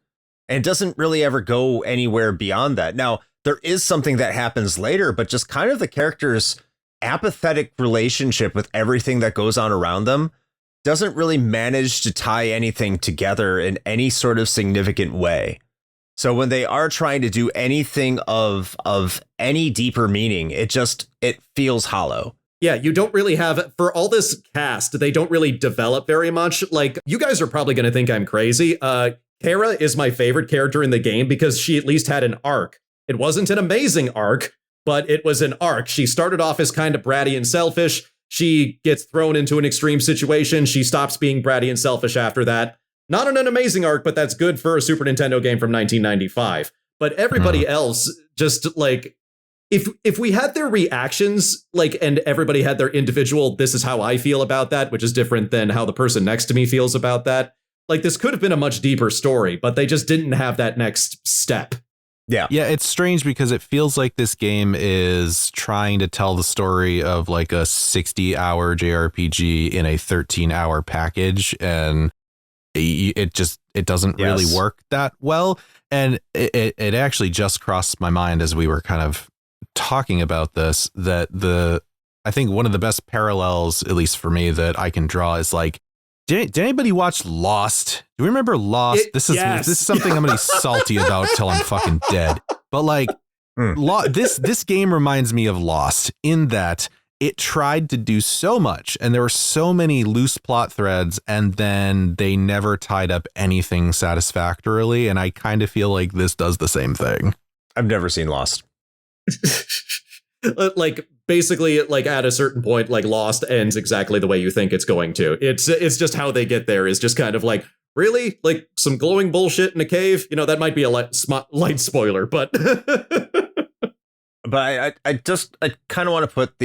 And it doesn't really ever go anywhere beyond that. Now, there is something that happens later, but just kind of the character's apathetic relationship with everything that goes on around them doesn't really manage to tie anything together in any sort of significant way. So when they are trying to do anything of any deeper meaning, it feels hollow. Yeah, you don't really have, for all this cast, they don't really develop very much. Like, you guys are probably going to think I'm crazy. Kara is my favorite character in the game because she at least had an arc. It wasn't an amazing arc, but it was an arc. She started off as kind of bratty and selfish. She gets thrown into an extreme situation. She stops being bratty and selfish after that. Not an amazing arc, but that's good for a Super Nintendo game from 1995. But everybody else, just like, if we had their reactions, like, and everybody had their individual, this is how I feel about that, which is different than how the person next to me feels about that. Like, this could have been a much deeper story, but they just didn't have that next step. Yeah, it's strange because it feels like this game is trying to tell the story of like a 60-hour JRPG in a 13-hour package. And it doesn't really work that well. And it actually just crossed my mind as we were kind of talking about this, that I think one of the best parallels, at least for me, that I can draw is like, did anybody watch Lost? Do you remember Lost? This is something I'm gonna be salty about till I'm fucking dead. But like, this game reminds me of Lost in that it tried to do so much, and there were so many loose plot threads, and then they never tied up anything satisfactorily. And I kind of feel like this does the same thing. I've never seen Lost. Like, basically, like at a certain point, like Lost ends exactly the way you think it's going to. It's just how they get there is just kind of like, really, like some glowing bullshit in a cave. You know, that might be a light spoiler, but but I kind of want to put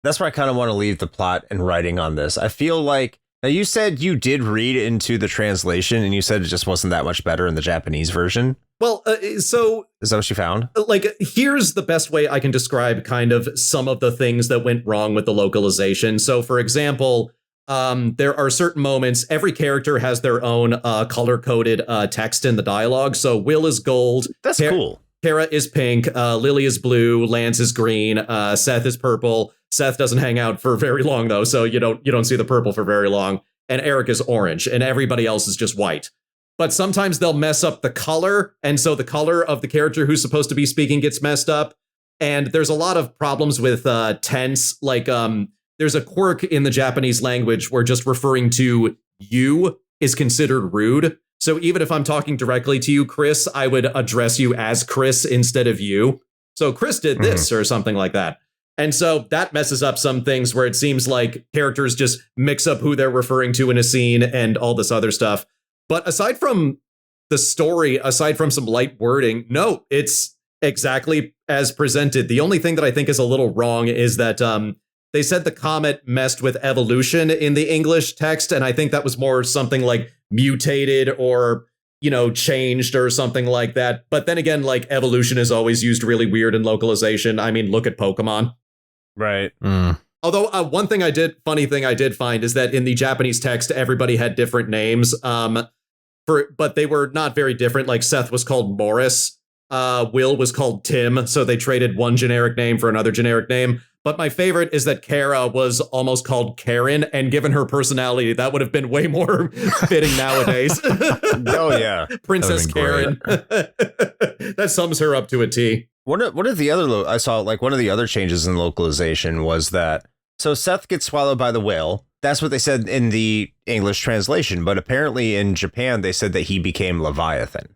that's where I kind of want to leave the plot and writing on this. I feel like, now you said you did read into the translation and you said it just wasn't that much better in the Japanese version. Well, so is that what you found? Like, here's the best way I can describe kind of some of the things that went wrong with the localization. So, for example, there are certain moments, every character has their own color-coded text in the dialogue. So Will is gold. That's cool. Kara is pink. Lily is blue. Lance is green. Seth is purple. Seth doesn't hang out for very long, though, so you don't see the purple for very long. And Eric is orange, and everybody else is just white. But sometimes they'll mess up the color, and so the color of the character who's supposed to be speaking gets messed up. And there's a lot of problems with tense. Like, there's a quirk in the Japanese language where just referring to you is considered rude. So even if I'm talking directly to you, Chris, I would address you as Chris instead of you. So Chris did this or something like that. And so that messes up some things where it seems like characters just mix up who they're referring to in a scene and all this other stuff. But aside from the story, aside from some light wording, no, it's exactly as presented. The only thing that I think is a little wrong is that they said the comet messed with evolution in the English text. And I think that was more something like mutated or, changed or something like that. But then again, like, evolution is always used really weird in localization. I mean, look at Pokemon. Right. Although funny thing I did find is that in the Japanese text, everybody had different names. But they were not very different. Like Seth was called Morris. Will was called Tim. So they traded one generic name for another generic name. But my favorite is that Kara was almost called Karen. And given her personality, that would have been way more fitting nowadays. Oh, yeah. Princess Karen. That sums her up to a T. One of the other, I saw like one of the other changes in localization was that, so Seth gets swallowed by the whale. That's what they said in the English translation. But apparently in Japan, they said that he became Leviathan,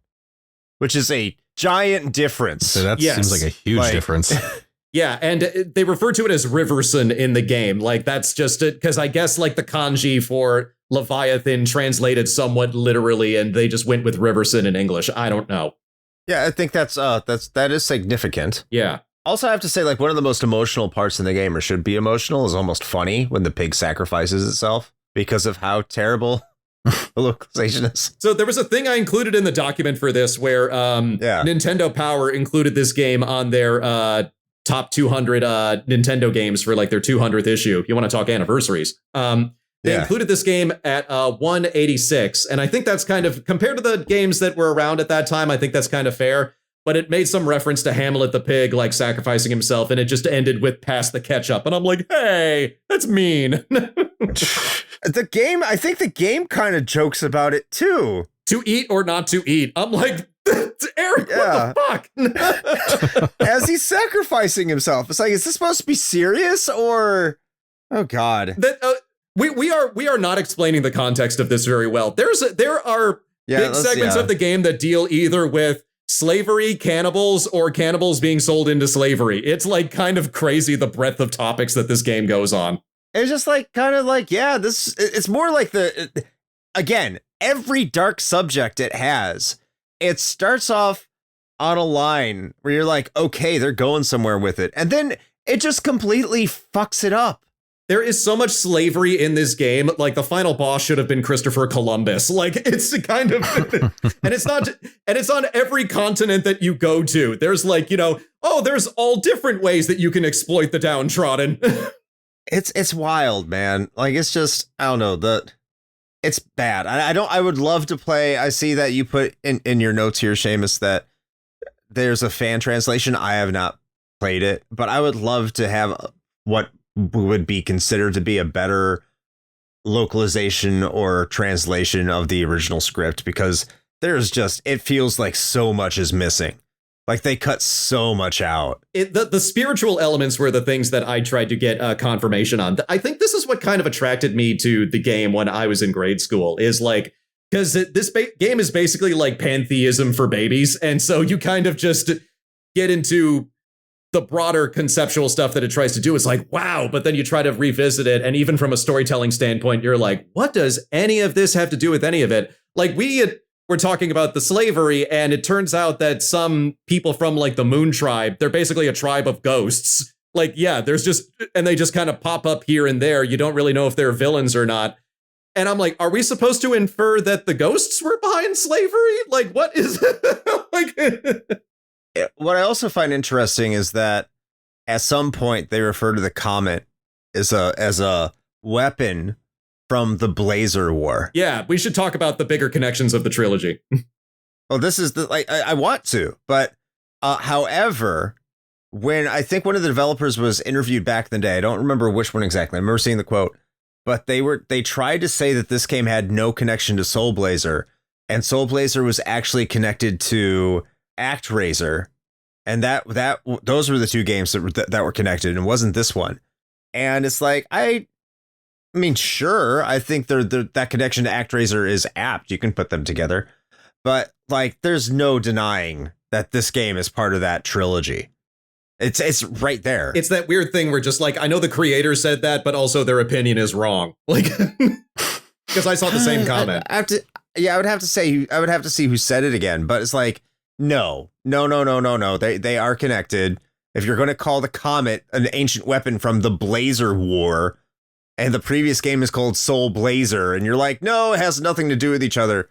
which is a giant difference. So that seems like a huge difference. Yeah, and they refer to it as Riverson in the game. Like, that's just it, because I guess like the kanji for Leviathan translated somewhat literally, and they just went with Riverson in English. I don't know. Yeah, I think that is significant. Yeah. Also, I have to say, like, one of the most emotional parts in the game, or should be emotional, is almost funny when the pig sacrifices itself because of how terrible the localization is. So there was a thing I included in the document for this where Nintendo Power included this game on their top 200 Nintendo games for like their 200th issue. If you want to talk anniversaries. They included this game at 186. And I think that's kind of, compared to the games that were around at that time, I think that's kind of fair. But it made some reference to Hamlet the pig, like sacrificing himself. And it just ended with pass the ketchup. And I'm like, hey, that's mean. The game, I think the game kind of jokes about it, too. To eat or not to eat. I'm like, Eric, what the fuck? As he's sacrificing himself. It's like, is this supposed to be serious or... Oh, God. We are not explaining the context of this very well. There are big segments of the game that deal either with slavery, cannibals, or cannibals being sold into slavery. It's like kind of crazy the breadth of topics that this game goes on. It's just like kind of like, it's more like again, every dark subject it has, it starts off on a line where you're like, okay, they're going somewhere with it. And then it just completely fucks it up. There is so much slavery in this game. Like, the final boss should have been Christopher Columbus. Like, it's kind of, and it's on every continent that you go to. There's like, there's all different ways that you can exploit the downtrodden. It's wild, man. Like, it's just, I don't know, It's bad. I would love to play. I see that you put in your notes here, Seamus, that there's a fan translation. I have not played it, but I would love to have what would be considered to be a better localization or translation of the original script, because it feels like so much is missing. Like they cut so much out. The spiritual elements were the things that I tried to get confirmation on. I think this is what kind of attracted me to the game when I was in grade school, is like, because this game is basically like pantheism for babies. And so you kind of just get into the broader conceptual stuff that it tries to do. It's like, wow. But then you try to revisit it. And even from a storytelling standpoint, you're like, what does any of this have to do with any of it? Like we're talking about the slavery, and it turns out that some people from like the Moon Tribe, they're basically a tribe of ghosts. Like, yeah, and they just kind of pop up here and there. You don't really know if they're villains or not. And I'm like, are we supposed to infer that the ghosts were behind slavery? Like, what is like? What I also find interesting is that at some point they refer to the comet as a weapon from the Blazer War. Yeah, we should talk about the bigger connections of the trilogy. Well, this is I want to, but however, when I think one of the developers was interviewed back in the day, I don't remember which one exactly. I remember seeing the quote, but they tried to say that this game had no connection to Soul Blazer, and Soul Blazer was actually connected to ActRaiser, and that those were the two games that were connected, and it wasn't this one. And it's like I mean, sure, I think that connection to ActRaiser is apt. You can put them together. But, like, there's no denying that this game is part of that trilogy. It's right there. It's that weird thing where just, like, I know the creator said that, but also their opinion is wrong. Like, because I saw the same comment. I would have to see who said it again. But it's like, no. They are connected. If you're going to call the comet an ancient weapon from the Blazer War, and the previous game is called Soul Blazer, and you're like, no, it has nothing to do with each other.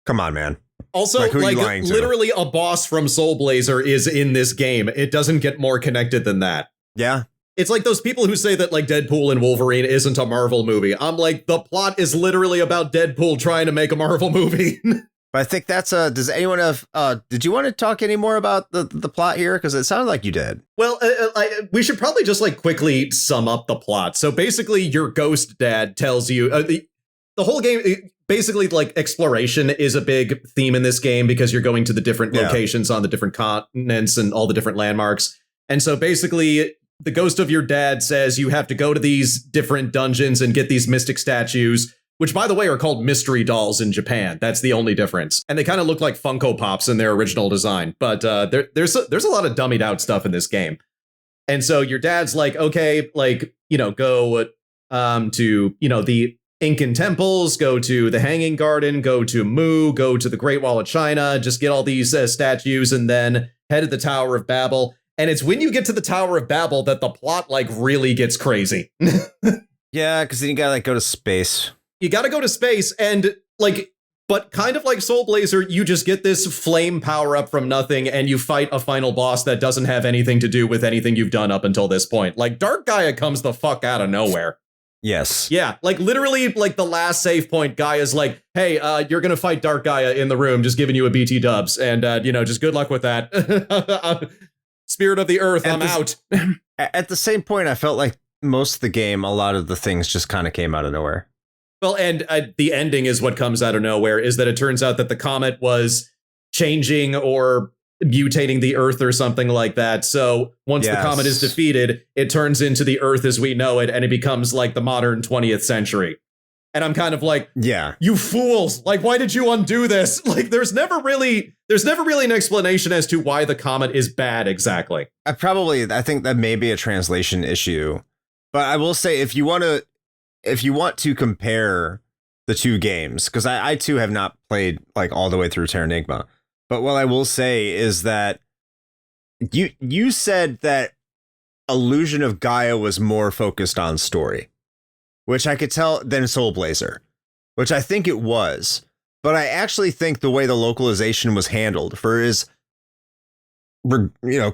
Come on, man. Also, like literally a boss from Soul Blazer is in this game. It doesn't get more connected than that. Yeah. It's like those people who say that like Deadpool and Wolverine isn't a Marvel movie. I'm like, the plot is literally about Deadpool trying to make a Marvel movie. But I think that's does anyone have did you want to talk any more about the plot here? Because it sounded like you did. Well, we should probably just like quickly sum up the plot. So basically your ghost dad tells you the whole game, basically like exploration is a big theme in this game, because you're going to the different locations on the different continents and all the different landmarks. And so basically the ghost of your dad says you have to go to these different dungeons and get these mystic statues, which, by the way, are called mystery dolls in Japan. That's the only difference. And they kind of look like Funko Pops in their original design. But there's a lot of dummied out stuff in this game. And so your dad's like, okay, like, go to, the Incan temples, go to the Hanging Garden, go to Mu, go to the Great Wall of China, just get all these statues, and then head to the Tower of Babel. And it's when you get to the Tower of Babel that the plot like really gets crazy. Yeah, because then you gotta like go to space. You got to go to space, and like, but kind of like Soul Blazer, you just get this flame power up from nothing, and you fight a final boss that doesn't have anything to do with anything you've done up until this point. Like, Dark Gaia comes the fuck out of nowhere. Yes. Yeah, like literally, like the last save point, Gaia's like, hey, you're gonna fight Dark Gaia in the room, just giving you a BT dubs, and just good luck with that. Spirit of the Earth, I'm out. At the same point, I felt like most of the game, a lot of the things just kind of came out of nowhere. Well, and the ending is what comes out of nowhere, is that it turns out that the comet was changing or mutating the Earth or something like that. So once the comet is defeated, it turns into the Earth as we know it, and it becomes like the modern 20th century. And I'm kind of like, yeah, you fools! Like, why did you undo this? Like, there's never really an explanation as to why the comet is bad exactly. I think that may be a translation issue, but I will say if you want to compare the two games, because I too have not played like all the way through Terranigma, but what I will say is that you said that Illusion of Gaia was more focused on story, which I could tell, than Soul Blazer, which I think it was. But I actually think the way the localization was handled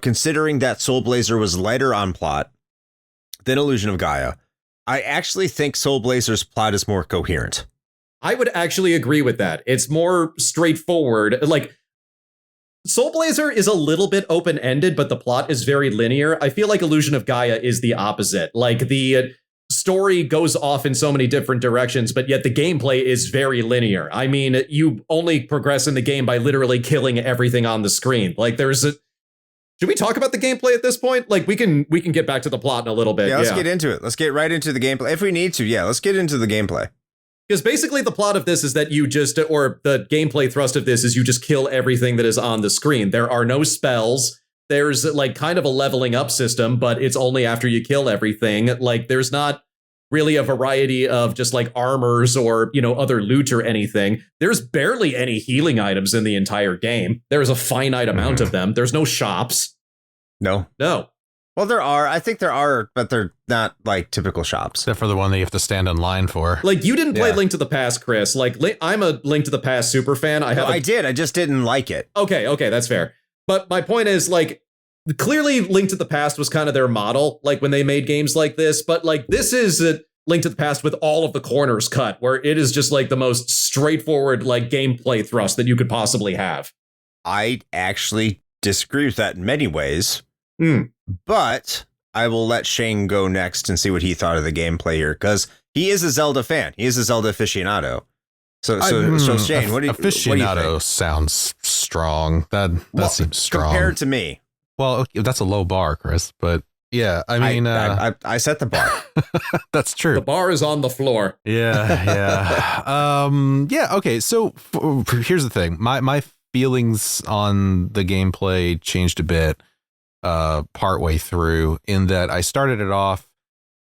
considering that Soul Blazer was lighter on plot than Illusion of Gaia, I actually think Soul Blazer's plot is more coherent. I would actually agree with that. It's more straightforward. Like, Soul Blazer is a little bit open-ended, but the plot is very linear. I feel like Illusion of Gaia is the opposite. Like, the story goes off in so many different directions, but yet the gameplay is very linear. I mean, you only progress in the game by literally killing everything on the screen. Like, should we talk about the gameplay at this point? Like, we can get back to the plot in a little bit. Yeah, let's get into it. Let's get right into the gameplay. If we need to, yeah, let's get into the gameplay. Because basically the plot of this is that or the gameplay thrust of this is you just kill everything that is on the screen. There are no spells. There's like kind of a leveling up system, but it's only after you kill everything. Like, there's not really a variety of just like armors or, other loot or anything. There's barely any healing items in the entire game. There's a finite amount of them. There's no shops. No. Well, there are. I think there are, but they're not like typical shops. Except for the one that you have to stand in line for. Like, you didn't play Link to the Past, Chris. Like, I'm a Link to the Past super fan. I did. I just didn't like it. Okay, that's fair. But my point is, like, clearly Link to the Past was kind of their model, like, when they made games like this. But, like, this is a Link to the Past with all of the corners cut, where it is just, like, the most straightforward, like, gameplay thrust that you could possibly have. I actually disagree with that in many ways. But I will let Shane go next and see what he thought of the gameplay here, because he is a Zelda fan. He is a Zelda aficionado. So Shane, what do you think? Sounds strong. That seems strong compared to me. Well, that's a low bar, Chris. But yeah, I mean, I set the bar. That's true. The bar is on the floor. Yeah. Okay. So here's the thing. My feelings on the gameplay changed a bit partway through, in that I started it off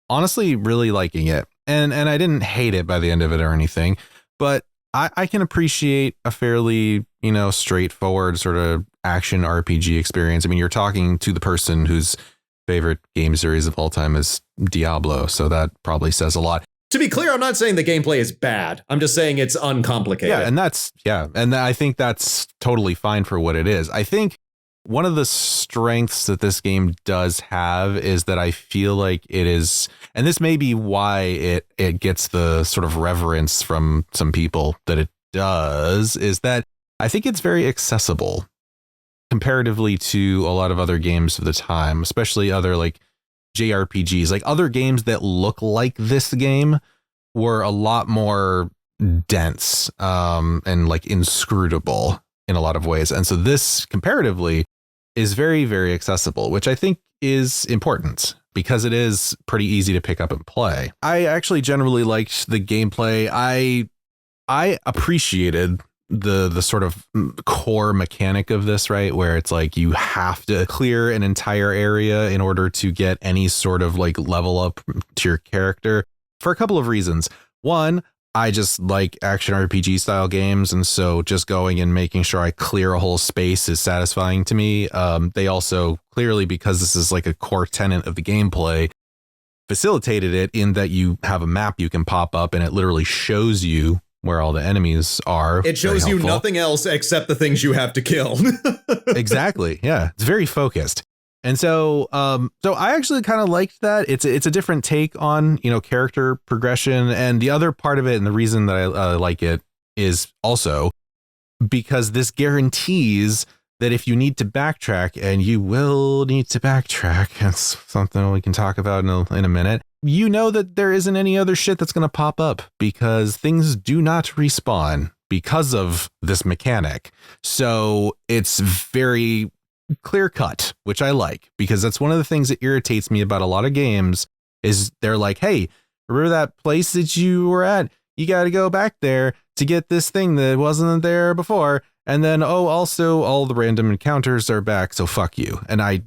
honestly really liking it, and I didn't hate it by the end of it or anything, but I can appreciate a fairly straightforward sort of action RPG experience. I mean, you're talking to the person whose favorite game series of all time is Diablo, so that probably says a lot. To be clear, I'm not saying the gameplay is bad. I'm just saying it's uncomplicated. And I think that's totally fine for what it is. I think one of the strengths that this game does have is that I feel like it is, and this may be why it gets the sort of reverence from some people that it does, is that I think it's very accessible comparatively to a lot of other games of the time, especially other like JRPGs. Like, other games that look like this game were a lot more dense and like inscrutable in a lot of ways. And so this comparatively is very, very accessible, which I think is important because it is pretty easy to pick up and play. I actually generally liked the gameplay. I appreciated the sort of core mechanic of this, right? Where it's like you have to clear an entire area in order to get any sort of like level up to your character, for a couple of reasons. One, I just like action RPG style games, and so just going and making sure I clear a whole space is satisfying to me. They also clearly, because this is like a core tenet of the gameplay, facilitated it in that you have a map you can pop up and it literally shows you where all the enemies are. It shows you nothing else except the things you have to kill. Exactly. Yeah, it's very focused. And so I actually kind of liked that. It's a different take on, character progression. And the other part of it, and the reason that I like it, is also because this guarantees that if you need to backtrack, and you will need to backtrack, that's something we can talk about in a minute, that there isn't any other shit that's going to pop up, because things do not respawn because of this mechanic. So it's very clear cut, which I like, because that's one of the things that irritates me about a lot of games is they're like, hey, remember that place that you were at? You got to go back there to get this thing that wasn't there before. And then, also all the random encounters are back. So fuck you. And I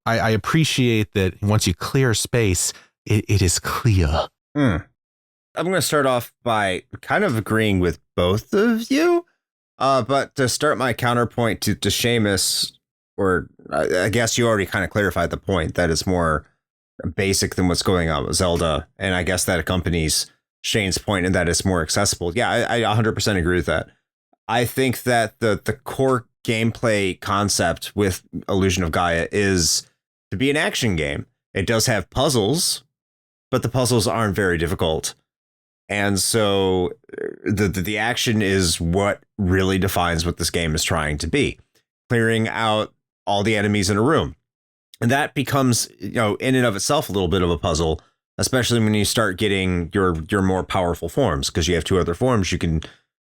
appreciate that once you clear space, it is clear. I'm going to start off by kind of agreeing with both of you. But to start my counterpoint to Seamus, or I guess you already kind of clarified the point that it's more basic than what's going on with Zelda. And I guess that accompanies Shane's point in that it's more accessible. Yeah, I 100% agree with that. I think that the core gameplay concept with Illusion of Gaia is to be an action game. It does have puzzles, but the puzzles aren't very difficult. And so the action is what really defines what this game is trying to be. Clearing out all the enemies in a room. And that becomes, in and of itself, a little bit of a puzzle, especially when you start getting your more powerful forms, because you have 2 other forms you can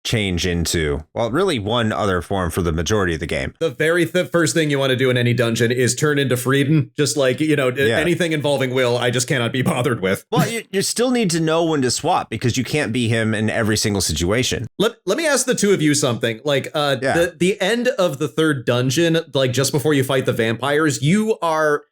change into, well, really one other form for the majority of the game. The very first thing you want to do in any dungeon is turn into Frieden. Just like, anything involving Will, I just cannot be bothered with. Well, you still need to know when to swap, because you can't be him in every single situation. Let me ask the two of you something. Like, the end of the 3rd dungeon, like just before you fight the vampires, you are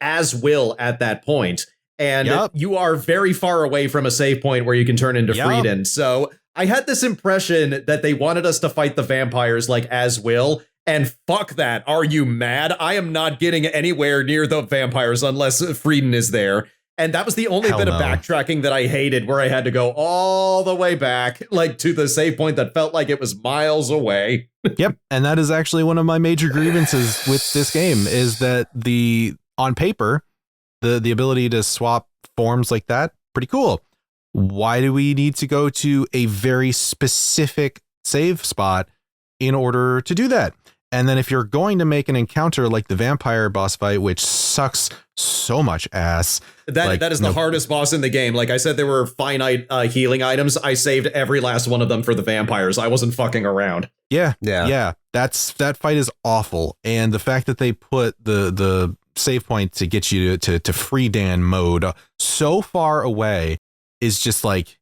as Will at that point, and you are very far away from a save point where you can turn into Frieden. So I had this impression that they wanted us to fight the vampires like as Will, and fuck that. Are you mad? I am not getting anywhere near the vampires unless Frieden is there. And that was the only bit of backtracking that I hated, where I had to go all the way back, like to the save point that felt like it was miles away. Yep. And that is actually one of my major grievances with this game, is that on paper, the ability to swap forms like that, pretty cool. Why do we need to go to a very specific save spot in order to do that? And then if you're going to make an encounter like the vampire boss fight, which sucks so much ass. That is the hardest boss in the game. Like I said, there were finite healing items. I saved every last one of them for the vampires. I wasn't fucking around. Yeah. That fight is awful. And the fact that they put the save point to get you to free Dan mode so far away is just like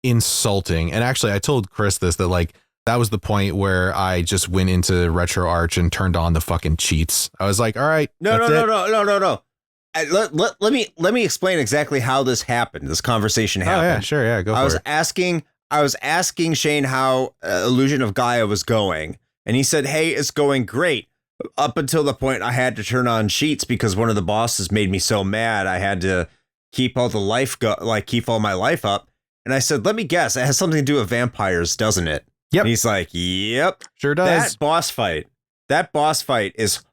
insulting. And actually, I told Chris that that was the point where I just went into RetroArch and turned on the fucking cheats. I was like, all right, no. Let me explain exactly how this happened. This conversation happened. Oh yeah, sure, yeah, go for it. I was asking Shane how Illusion of Gaia was going, and he said, "Hey, it's going great." Up until the point I had to turn on cheats because one of the bosses made me so mad I had to keep all keep all my life up. And I said, let me guess, it has something to do with vampires, doesn't it? Yep. And he's like, yep. Sure does. That boss fight is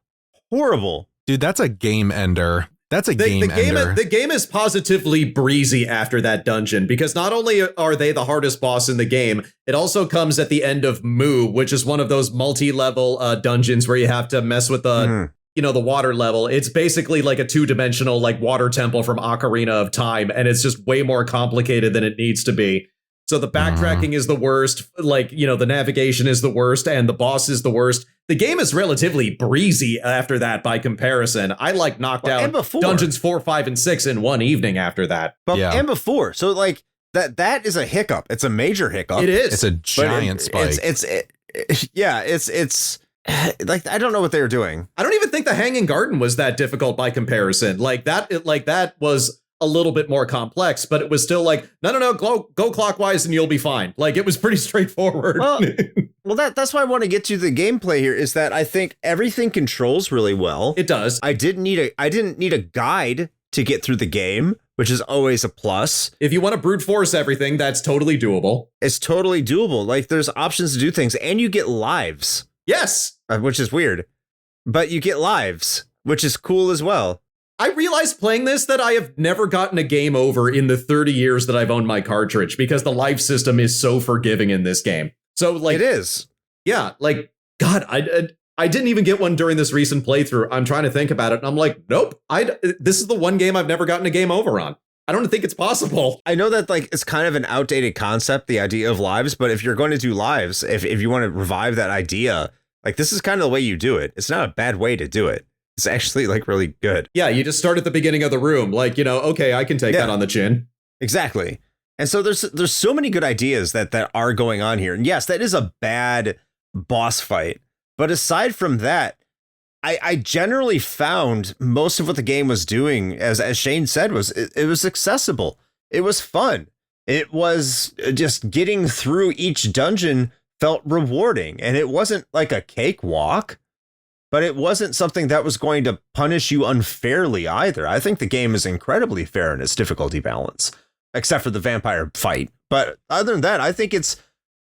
horrible. Dude, that's a game ender. That's a game ender. The game is positively breezy after that dungeon, because not only are they the hardest boss in the game, it also comes at the end of Moo, which is one of those multi-level dungeons where you have to mess with the water level. It's basically like a 2-dimensional like water temple from Ocarina of Time, and it's just way more complicated than it needs to be. So the backtracking is the worst, the navigation is the worst, and the boss is the worst. The game is relatively breezy after that by comparison. I knocked out dungeons 4, 5, and 6 in one evening after that. And before. So that is a hiccup. It's a major hiccup. It is. It's a giant spike. It's I don't know what they were doing. I don't even think the Hanging Garden was that difficult by comparison. That was a little bit more complex, but it was still no, go clockwise and you'll be fine. It was pretty straightforward. Well, that's why I want to get to the gameplay here, is that I think everything controls really well. It does. I didn't need a guide to get through the game, which is always a plus. If you want to brute force everything, that's totally doable. It's totally doable. There's options to do things, and you get lives. Yes. Which is weird, but you get lives, which is cool as well. I realized playing this that I have never gotten a game over in the 30 years that I've owned my cartridge, because the life system is so forgiving in this game. So it is. Yeah. God, I didn't even get one during this recent playthrough. I'm trying to think about it, and I'm like, nope. This is the one game I've never gotten a game over on. I don't think it's possible. I know that it's kind of an outdated concept, the idea of lives, but if you're going to do lives, if you want to revive that idea, this is kind of the way you do it. It's not a bad way to do it. It's actually really good. Yeah, you just start at the beginning of the room. Okay, I can take that on the chin. Exactly. And so there's so many good ideas that are going on here. And yes, that is a bad boss fight. But aside from that, I generally found most of what the game was doing, as Shane said, it was accessible. It was fun. It was just getting through each dungeon felt rewarding. And it wasn't like a cakewalk, but it wasn't something that was going to punish you unfairly either. I think the game is incredibly fair in its difficulty balance, except for the vampire fight. But other than that, I think it's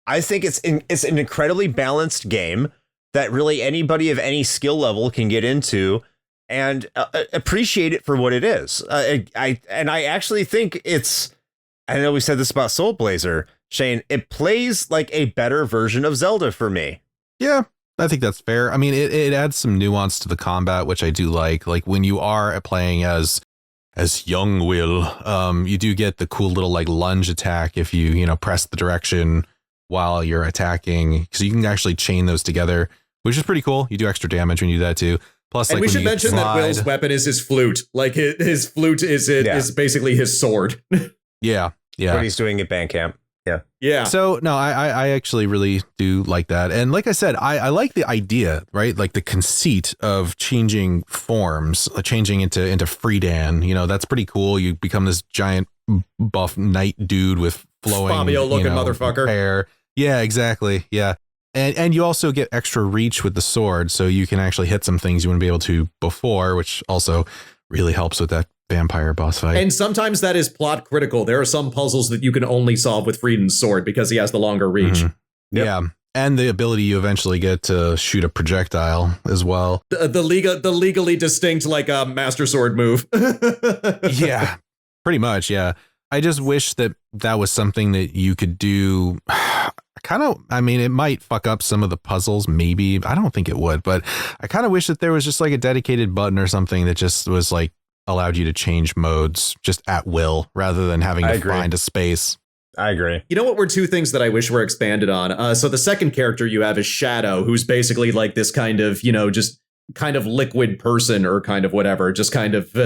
an incredibly balanced game that really anybody of any skill level can get into and appreciate it for what it is. I actually think it's I know we said this about Soul Blazer, Shane, it plays like a better version of Zelda for me. Yeah, I think that's fair. I mean, it adds some nuance to the combat, which I do like. Like when you are playing as young Will, you do get the cool little like lunge attack if you press the direction while you're attacking. So you can actually chain those together, which is pretty cool. You do extra damage when you do that too. Plus, and like, we should mention that Will's weapon is his flute. Like his flute is basically his sword. Yeah. What he's doing at band camp. Yeah. So no, I actually really do like that. And like I said, I like the idea, right? Like the conceit of changing forms, changing into Friedan. That's pretty cool. You become this giant buff knight dude with flowing Fabio looking motherfucker hair. Yeah, exactly. Yeah. And you also get extra reach with the sword, so you can actually hit some things you wouldn't be able to before, which also really helps with that vampire boss fight. And sometimes that is plot critical. There are some puzzles that you can only solve with Friedan's sword because he has the longer reach. Mm-hmm. Yep. Yeah. And the ability you eventually get to shoot a projectile as well. The legally distinct like a master sword move. Yeah, pretty much. Yeah. I just wish that was something that you could do. I mean, it might fuck up some of the puzzles, maybe. I don't think it would, but I kind of wish that there was just like a dedicated button or something that just was like allowed you to change modes just at will rather than having to find a space. I agree. You know what were two things that I wish were expanded on? So the second character you have is Shadow, who's basically like this kind of, just kind of liquid person or kind of whatever, just kind of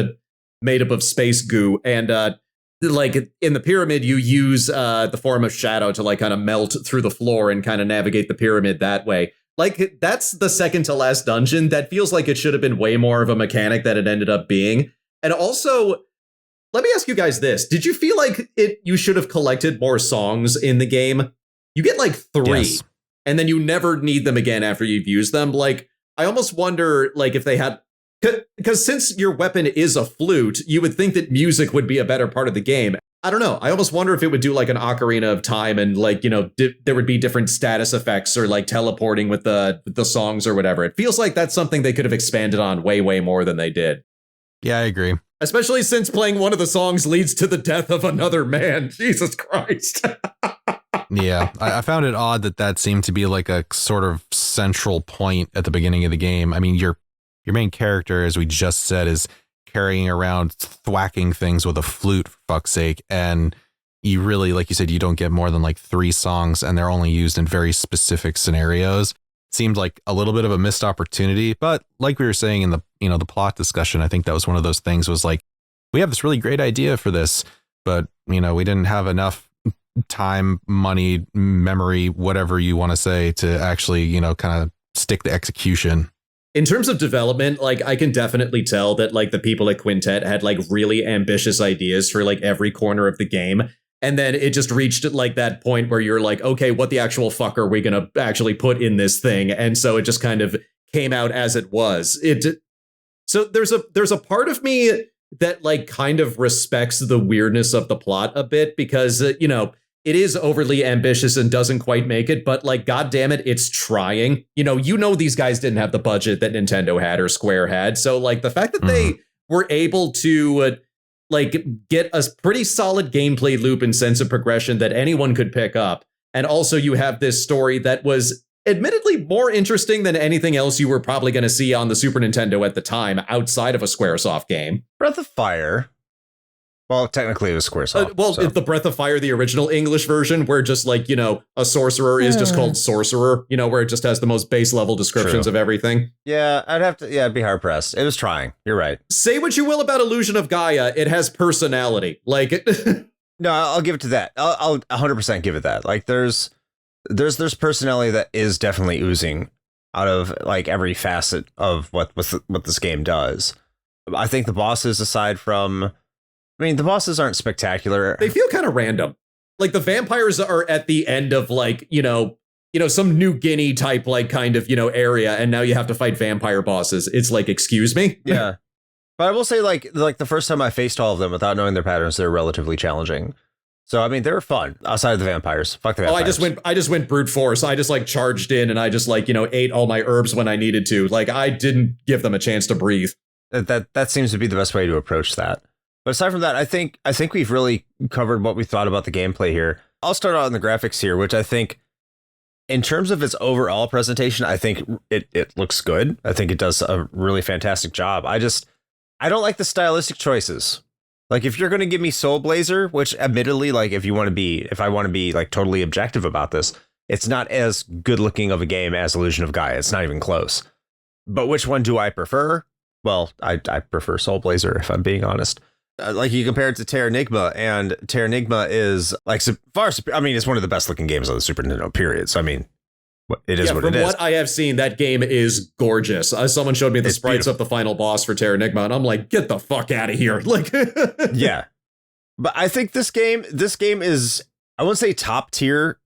made up of space goo. And like in the pyramid, you use the form of Shadow to like kind of melt through the floor and kind of navigate the pyramid that way. Like that's the second to last dungeon. That feels like it should have been way more of a mechanic that it ended up being. And also, let me ask you guys this. Did you feel like you should have collected more songs in the game? You get like 3, yes, and then you never need them again after you've used them. Like, I almost wonder like if they had, because since your weapon is a flute, you would think that music would be a better part of the game. I don't know. I almost wonder if it would do like an Ocarina of Time and like, there would be different status effects or like teleporting with the songs or whatever. It feels like that's something they could have expanded on way, way more than they did. Yeah, I agree. Especially since playing one of the songs leads to the death of another man. Jesus Christ. Yeah, I found it odd that seemed to be like a sort of central point at the beginning of the game. I mean, your main character, as we just said, is carrying around thwacking things with a flute, for fuck's sake. And you really, like you said, you don't get more than like 3 songs, and they're only used in very specific scenarios. Seemed like a little bit of a missed opportunity, but like we were saying in the the plot discussion, I think that was one of those things was like, we have this really great idea for this, but we didn't have enough time, money, memory, whatever you want to say, to actually kind of stick the execution. In terms of development, like I can definitely tell that like the people at Quintet had like really ambitious ideas for like every corner of the game. And then it just reached like that point where you're like, okay, what the actual fuck are we going to actually put in this thing? And so it just kind of came out as it was. So there's a part of me that like kind of respects the weirdness of the plot a bit because, it is overly ambitious and doesn't quite make it. But like, God damn it, it's trying. These guys didn't have the budget that Nintendo had or Square had. So like the fact that they were able to like get a pretty solid gameplay loop and sense of progression that anyone could pick up. And also you have this story that was admittedly more interesting than anything else you were probably going to see on the Super Nintendo at the time outside of a Squaresoft game. Breath of Fire. Well, technically it was Squaresoft. The Breath of Fire, the original English version, where just like, a sorcerer is just called sorcerer, where it just has the most base level descriptions of everything. Yeah, I'd be hard pressed. It was trying. You're right. Say what you will about Illusion of Gaia. It has personality. Like it. No, I'll give it to that. I'll 100% give it that. Like there's personality that is definitely oozing out of like every facet of what this game does. I think the bosses, aside from, the bosses aren't spectacular. They feel kind of random. Like the vampires are at the end of like, some New Guinea type, like kind of, area. And now you have to fight vampire bosses. It's like, excuse me. Yeah. But I will say like the first time I faced all of them without knowing their patterns, they're relatively challenging. So, they were fun outside of the vampires. Fuck the vampires. I just went brute force. I just like charged in and I just like, ate all my herbs when I needed to. Like I didn't give them a chance to breathe. That seems to be the best way to approach that. But aside from that, I think we've really covered what we thought about the gameplay here. I'll start out on the graphics here, which I think, in terms of its overall presentation, I think it looks good. I think it does a really fantastic job. I don't like the stylistic choices. Like, if you're going to give me Soul Blazer, which admittedly, like, if I want to be like totally objective about this, it's not as good looking of a game as Illusion of Gaia. It's not even close. But which one do I prefer? Well, I prefer Soul Blazer, if I'm being honest. Like, you compare it to Terranigma, and Terranigma is like it's one of the best looking games on the Super Nintendo, period. So I mean, it is what it is. From what I have seen, that game is gorgeous. Someone showed me the sprites of the final boss for Terranigma, and I'm like, get the fuck out of here. Like, yeah. But I think this game is, I wouldn't say top tier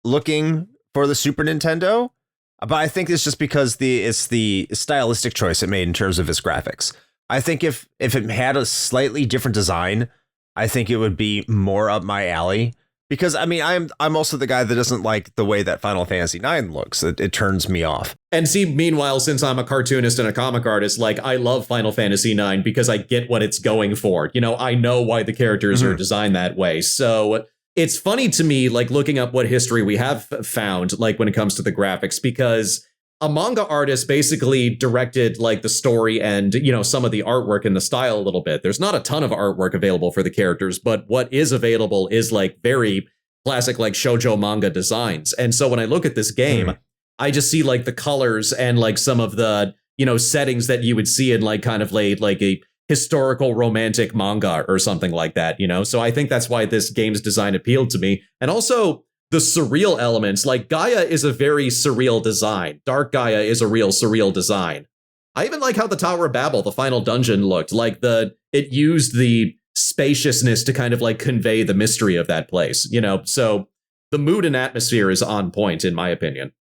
looking for the Super Nintendo, but I think it's just because it's the stylistic choice it made in terms of its graphics. I think if it had a slightly different design, I think it would be more up my alley. Because, I mean, I'm also the guy that doesn't like the way that Final Fantasy IX looks. It turns me off. And see, meanwhile, since I'm a cartoonist and a comic artist, like, I love Final Fantasy IX because I get what it's going for. You know, I know why the characters are designed that way. So it's funny to me, like, looking up what history we have found, like, when it comes to the graphics, because a manga artist basically directed, like, the story and, you know, some of the artwork and the style a little bit. There's not a ton of artwork available for the characters, but what is available is, like, very classic, like, shoujo manga designs. And so when I look at this game, I just see, like, the colors and, like, some of the, you know, settings that you would see in, like, kind of like a historical romantic manga or something like that, you know? So I think that's why this game's design appealed to me. And also, the surreal elements, like, Gaia is a very surreal design. Dark Gaia is a real surreal design. I even like how the Tower of Babel, the final dungeon, looked. Like, it used the spaciousness to kind of, like, convey the mystery of that place, you know? So the mood and atmosphere is on point, in my opinion.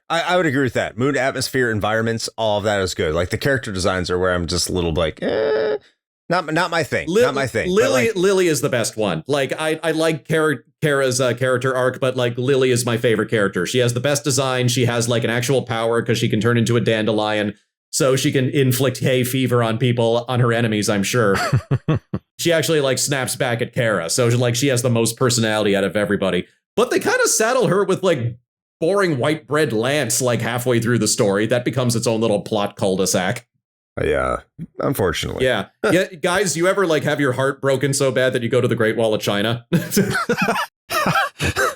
I would agree with that. Mood, atmosphere, environments, all of that is good. Like, the character designs are where I'm just a little like, not my thing. Not my thing. Lily is the best one. Like, I like Kara's character arc, but, like, Lily is my favorite character. She has the best design. She has, like, an actual power because she can turn into a dandelion, so she can inflict hay fever on people, on her enemies, I'm sure. She actually, like, snaps back at Kara, so, like, she has the most personality out of everybody. But they kind of saddle her with, like, boring white bread Lance, like, halfway through the story. That becomes its own little plot cul-de-sac. Yeah, unfortunately. Yeah. Guys, you ever, like, have your heart broken so bad that you go to the Great Wall of China?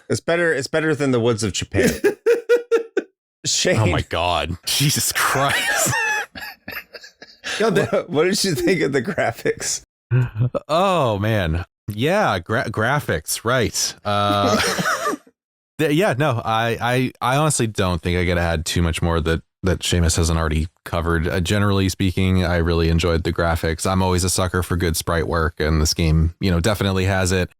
It's better than the woods of Japan. Shane. Oh my God. Jesus Christ. What did you think of the graphics? Oh man. Yeah, graphics, right. Yeah, no, I honestly don't think I gotta add too much more that Seamus hasn't already covered. Generally speaking, I really enjoyed the graphics. I'm always a sucker for good sprite work, and this game, you know, definitely has it.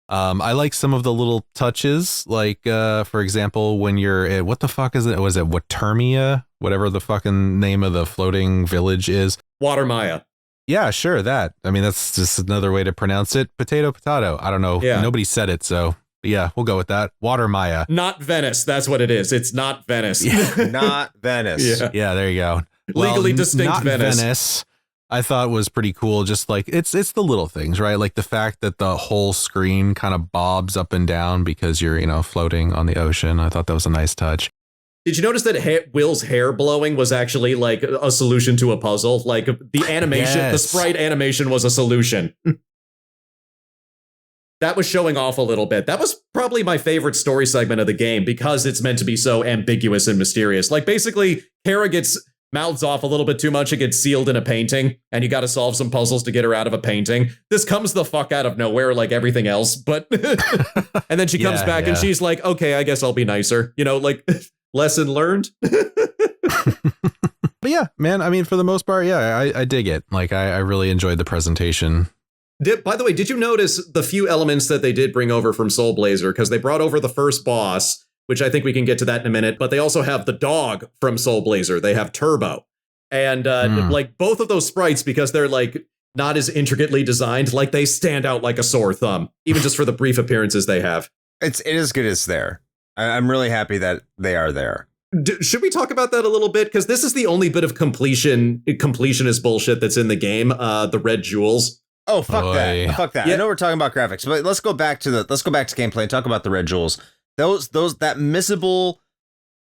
I like some of the little touches, like, for example, when you're at, what the fuck is it? Was it Watermia? Whatever the fucking name of the floating village is. Watermaya. Yeah, sure, that. I mean, that's just another way to pronounce it. Potato. I don't know. Yeah. Nobody said it, so yeah, we'll go with that. Watermaya. Not Venice. That's what it is. It's not Venice. Yeah. Not Venice. Yeah, there you go. Legally distinct not Venice. I thought was pretty cool. Just like it's the little things, right? Like the fact that the whole screen kind of bobs up and down because you're, you know, floating on the ocean. I thought that was a nice touch. Did you notice that Will's hair blowing was actually like a solution to a puzzle? Like the animation, the sprite animation was a solution. That was showing off a little bit. That was probably my favorite story segment of the game because it's meant to be so ambiguous and mysterious. Like, basically, Kara gets mouths off a little bit too much. It gets sealed in a painting, and you got to solve some puzzles to get her out of a painting. This comes the fuck out of nowhere like everything else, but... and then she comes back and she's like, okay, I guess I'll be nicer. You know, like, lesson learned. But yeah, man, I mean, for the most part, yeah, I dig it. Like, I really enjoyed the presentation. By the way, did you notice the few elements that they did bring over from Soul Blazer? Because they brought over the first boss, which I think we can get to that in a minute, but they also have the dog from Soul Blazer. They have Turbo. And like both of those sprites, because they're like not as intricately designed, like they stand out like a sore thumb, even just for the brief appearances they have. It is good it's there. I'm really happy that they are there. Should we talk about that a little bit? Because this is the only bit of completionist bullshit that's in the game, the red jewels. Oh, fuck that. Fuck that. Yeah. I know we're talking about graphics, but let's go back to gameplay and talk about the red jewels. That missable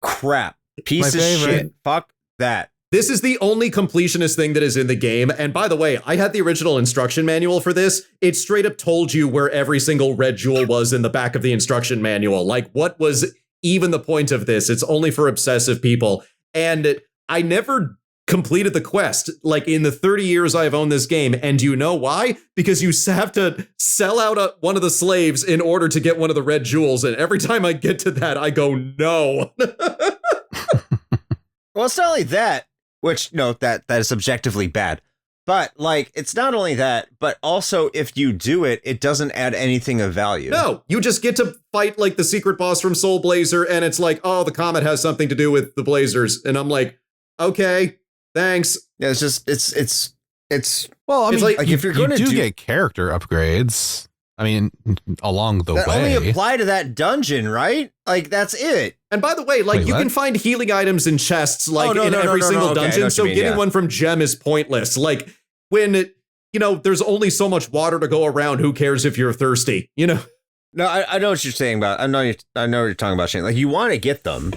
crap. Piece of shit. Fuck that. This is the only completionist thing that is in the game. And by the way, I had the original instruction manual for this. It straight up told you where every single red jewel was in the back of the instruction manual. Like, what was even the point of this? It's only for obsessive people. And I never completed the quest, like in the 30 years I've owned this game. And do you know why? Because you have to sell out one of the slaves in order to get one of the red jewels. And every time I get to that, I go, no. Well, it's not only that, which, no, that is objectively bad. But, like, it's not only that, but also if you do it, it doesn't add anything of value. No, you just get to fight, like, the secret boss from Soul Blazer, and it's like, oh, the comet has something to do with the Blazers. And I'm like, okay, thanks. Yeah, it's just, it's well, I mean, like if you're going to get character upgrades, I mean, along the way. Only apply to that dungeon, right? Like, that's it. And by the way, like, you can find healing items in chests, like, in every single dungeon, so getting one from Gem is pointless. Like, when, there's only so much water to go around, who cares if you're thirsty, No, I know what you're saying about, I know what you're talking about, Shane. Like, you want to get them.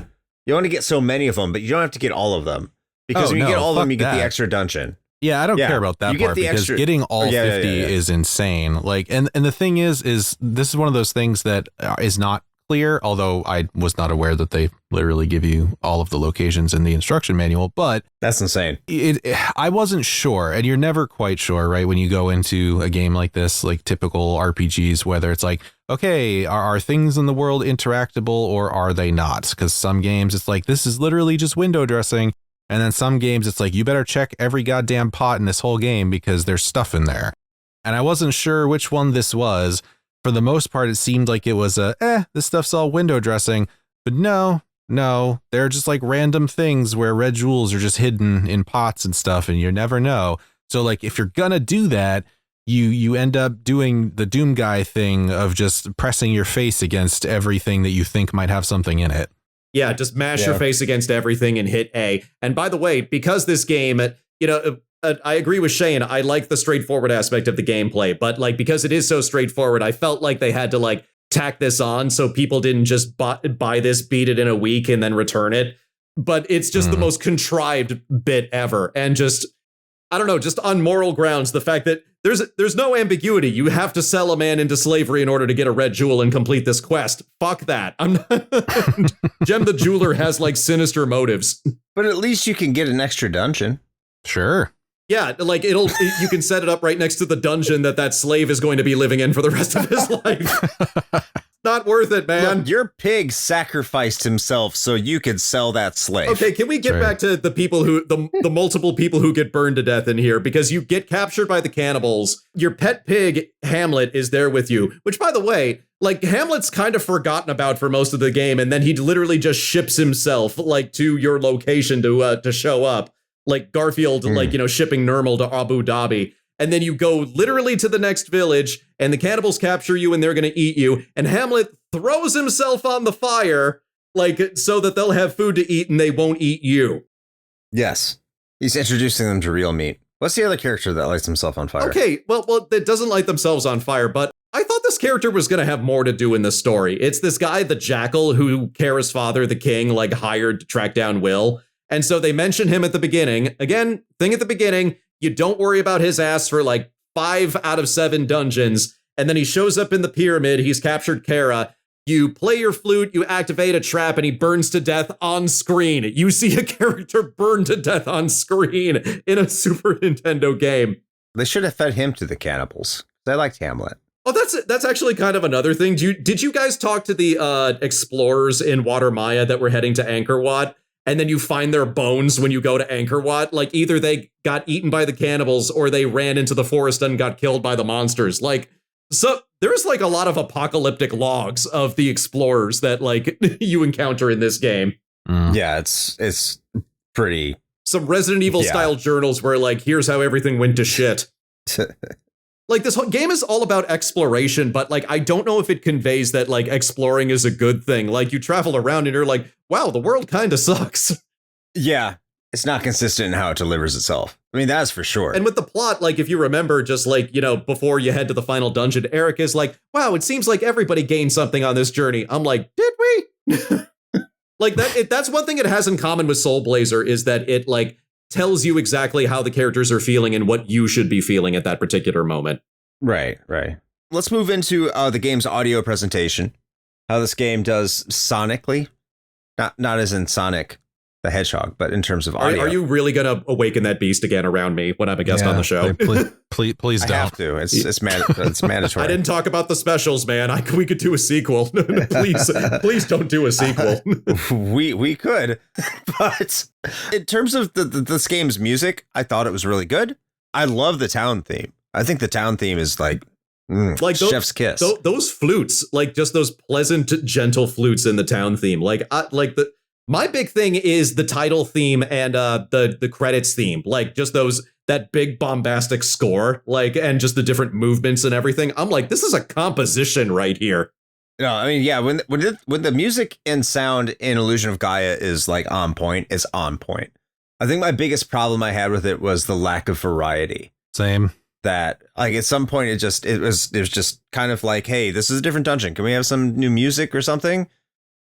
You want to get so many of them, but you don't have to get all of them. Because when you get all of them, you get the extra dungeon. Yeah, I don't care about that part because getting all 50 is insane. Like, and the thing is this is one of those things that is not clear, although I was not aware that they literally give you all of the locations in the instruction manual, but that's insane. I wasn't sure, and you're never quite sure, right? When you go into a game like this, like typical RPGs, whether it's like, okay, are things in the world interactable or are they not? Because some games it's like, this is literally just window dressing. And then some games, it's like, you better check every goddamn pot in this whole game because there's stuff in there. And I wasn't sure which one this was. For the most part, it seemed like it was this stuff's all window dressing. But no, they're just like random things where red jewels are just hidden in pots and stuff, and you never know. So like, if you're gonna do that, you end up doing the Doom Guy thing of just pressing your face against everything that you think might have something in it. Yeah, just mash your face against everything and hit A. And by the way, because this game, I agree with Shane. I like the straightforward aspect of the gameplay, but like, because it is so straightforward, I felt like they had to like tack this on so people didn't just buy this, beat it in a week, and then return it. But it's just the most contrived bit ever. And just, I don't know, just on moral grounds, the fact that there's no ambiguity. You have to sell a man into slavery in order to get a red jewel and complete this quest. Fuck that. I'm not Gem the Jeweler has like sinister motives. But at least you can get an extra dungeon. Sure. Yeah, like you can set it up right next to the dungeon that slave is going to be living in for the rest of his life. Not worth it, man. Look, your pig sacrificed himself so you could sell that slave. Okay, can we get back to the people the multiple people who get burned to death in here? Because you get captured by the cannibals. Your pet pig, Hamlet, is there with you. Which, by the way, like, Hamlet's kind of forgotten about for most of the game, and then he literally just ships himself, like, to your location to show up. Like Garfield, shipping Nermal to Abu Dhabi. And then you go literally to the next village, and the cannibals capture you, and they're going to eat you. And Hamlet throws himself on the fire, like, so that they'll have food to eat, and they won't eat you. Yes. He's introducing them to real meat. What's the other character that lights himself on fire? Okay, well, that doesn't light themselves on fire, but I thought this character was going to have more to do in the story. It's this guy, the Jackal, who Kara's father, the king, like, hired to track down Will. And so they mention him at the beginning. Again, thing at the beginning, you don't worry about his ass for like 5 out of 7 dungeons. And then he shows up in the pyramid. He's captured Kara. You play your flute, you activate a trap, and he burns to death on screen. You see a character burn to death on screen in a Super Nintendo game. They should have fed him to the cannibals. I liked Hamlet. Oh, that's actually kind of another thing. Did you guys talk to the explorers in Water Maya that were heading to Angkor Wat? And then you find their bones when you go to Angkor Wat. Like, either they got eaten by the cannibals or they ran into the forest and got killed by the monsters. Like, so there's like a lot of apocalyptic logs of the explorers that like you encounter in this game. Yeah, it's pretty. Some Resident Evil style journals where like, here's how everything went to shit. Like, this whole game is all about exploration, but like, I don't know if it conveys that like exploring is a good thing. Like, you travel around and you're like, wow, the world kind of sucks. Yeah, It's not consistent in how it delivers itself. I mean, that's for sure. And with the plot, like, if you remember, just like, before you head to the final dungeon, Eric is like, wow, it seems like everybody gained something on this journey. I'm like, did we? Like, that's one thing it has in common with Soul Blazer, is that it, like, tells you exactly how the characters are feeling and what you should be feeling at that particular moment. Right. Let's move into the game's audio presentation. How this game does sonically. Not as in Sonic the Hedgehog, but in terms of audio. Are you really going to awaken that beast again around me when I'm a guest on the show? Please don't. I have to. It's mandatory. I didn't talk about the specials, man. We could do a sequel. Please don't do a sequel. we could, but in terms of this game's music, I thought it was really good. I love the town theme. I think the town theme is like chef's kiss. Those flutes, like just those pleasant, gentle flutes in the town theme. My big thing is the title theme and the credits theme, like just that big bombastic score, like, and just the different movements and everything. I'm like, this is a composition right here. No, I mean, yeah, when the music and sound in Illusion of Gaia is like on point, it's on point. I think my biggest problem I had with it was the lack of variety. Same. That, like, at some point it was just kind of like, hey, this is a different dungeon. Can we have some new music or something?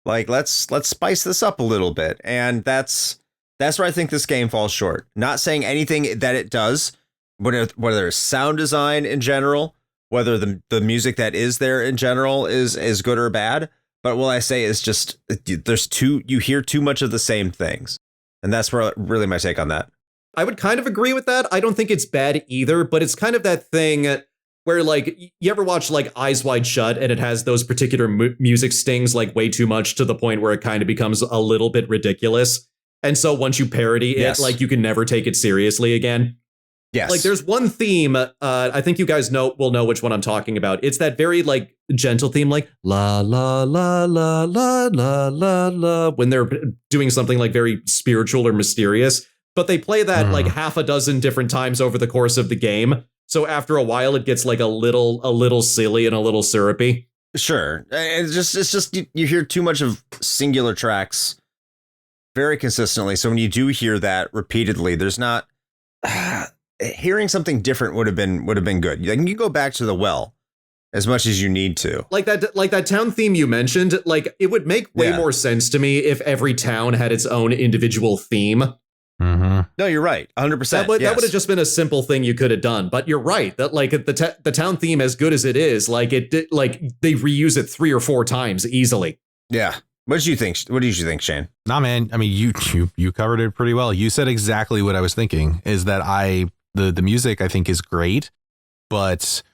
Like, let's spice this up a little bit. And that's where I think this game falls short. Not saying anything that it does, whether it's sound design in general, whether the music that is there in general is good or bad. But what I say is just you hear too much of the same things. And that's really my take on that. I would kind of agree with that. I don't think it's bad either, but it's kind of that thing where, like, you ever watch like Eyes Wide Shut and it has those particular music stings like way too much to the point where it kind of becomes a little bit ridiculous. And so once you parody it, like, you can never take it seriously again. Yes. Like, there's one theme, I think you guys will know which one I'm talking about. It's that very, like, gentle theme, like, la, la, la, la, la, la, la, la, when they're doing something, like, very spiritual or mysterious. But they play that, like, half a dozen different times over the course of the game. So after a while, it gets, like, a little silly and a little syrupy. Sure. It's just you hear too much of singular tracks very consistently. So when you do hear that repeatedly, there's not... hearing something different would have been good. You can go back to the well as much as you need to. Like that town theme you mentioned, like, it would make way more sense to me if every town had its own individual theme. Mm-hmm. No, you're right. 100%. That would have just been a simple thing you could have done. But you're right that, like, the town theme, as good as it is, like, they reuse it 3 or 4 times easily. Yeah. What did you think, Shane? Nah, man. I mean, you covered it pretty well. You said exactly what I was thinking, is that the music, I think, is great, but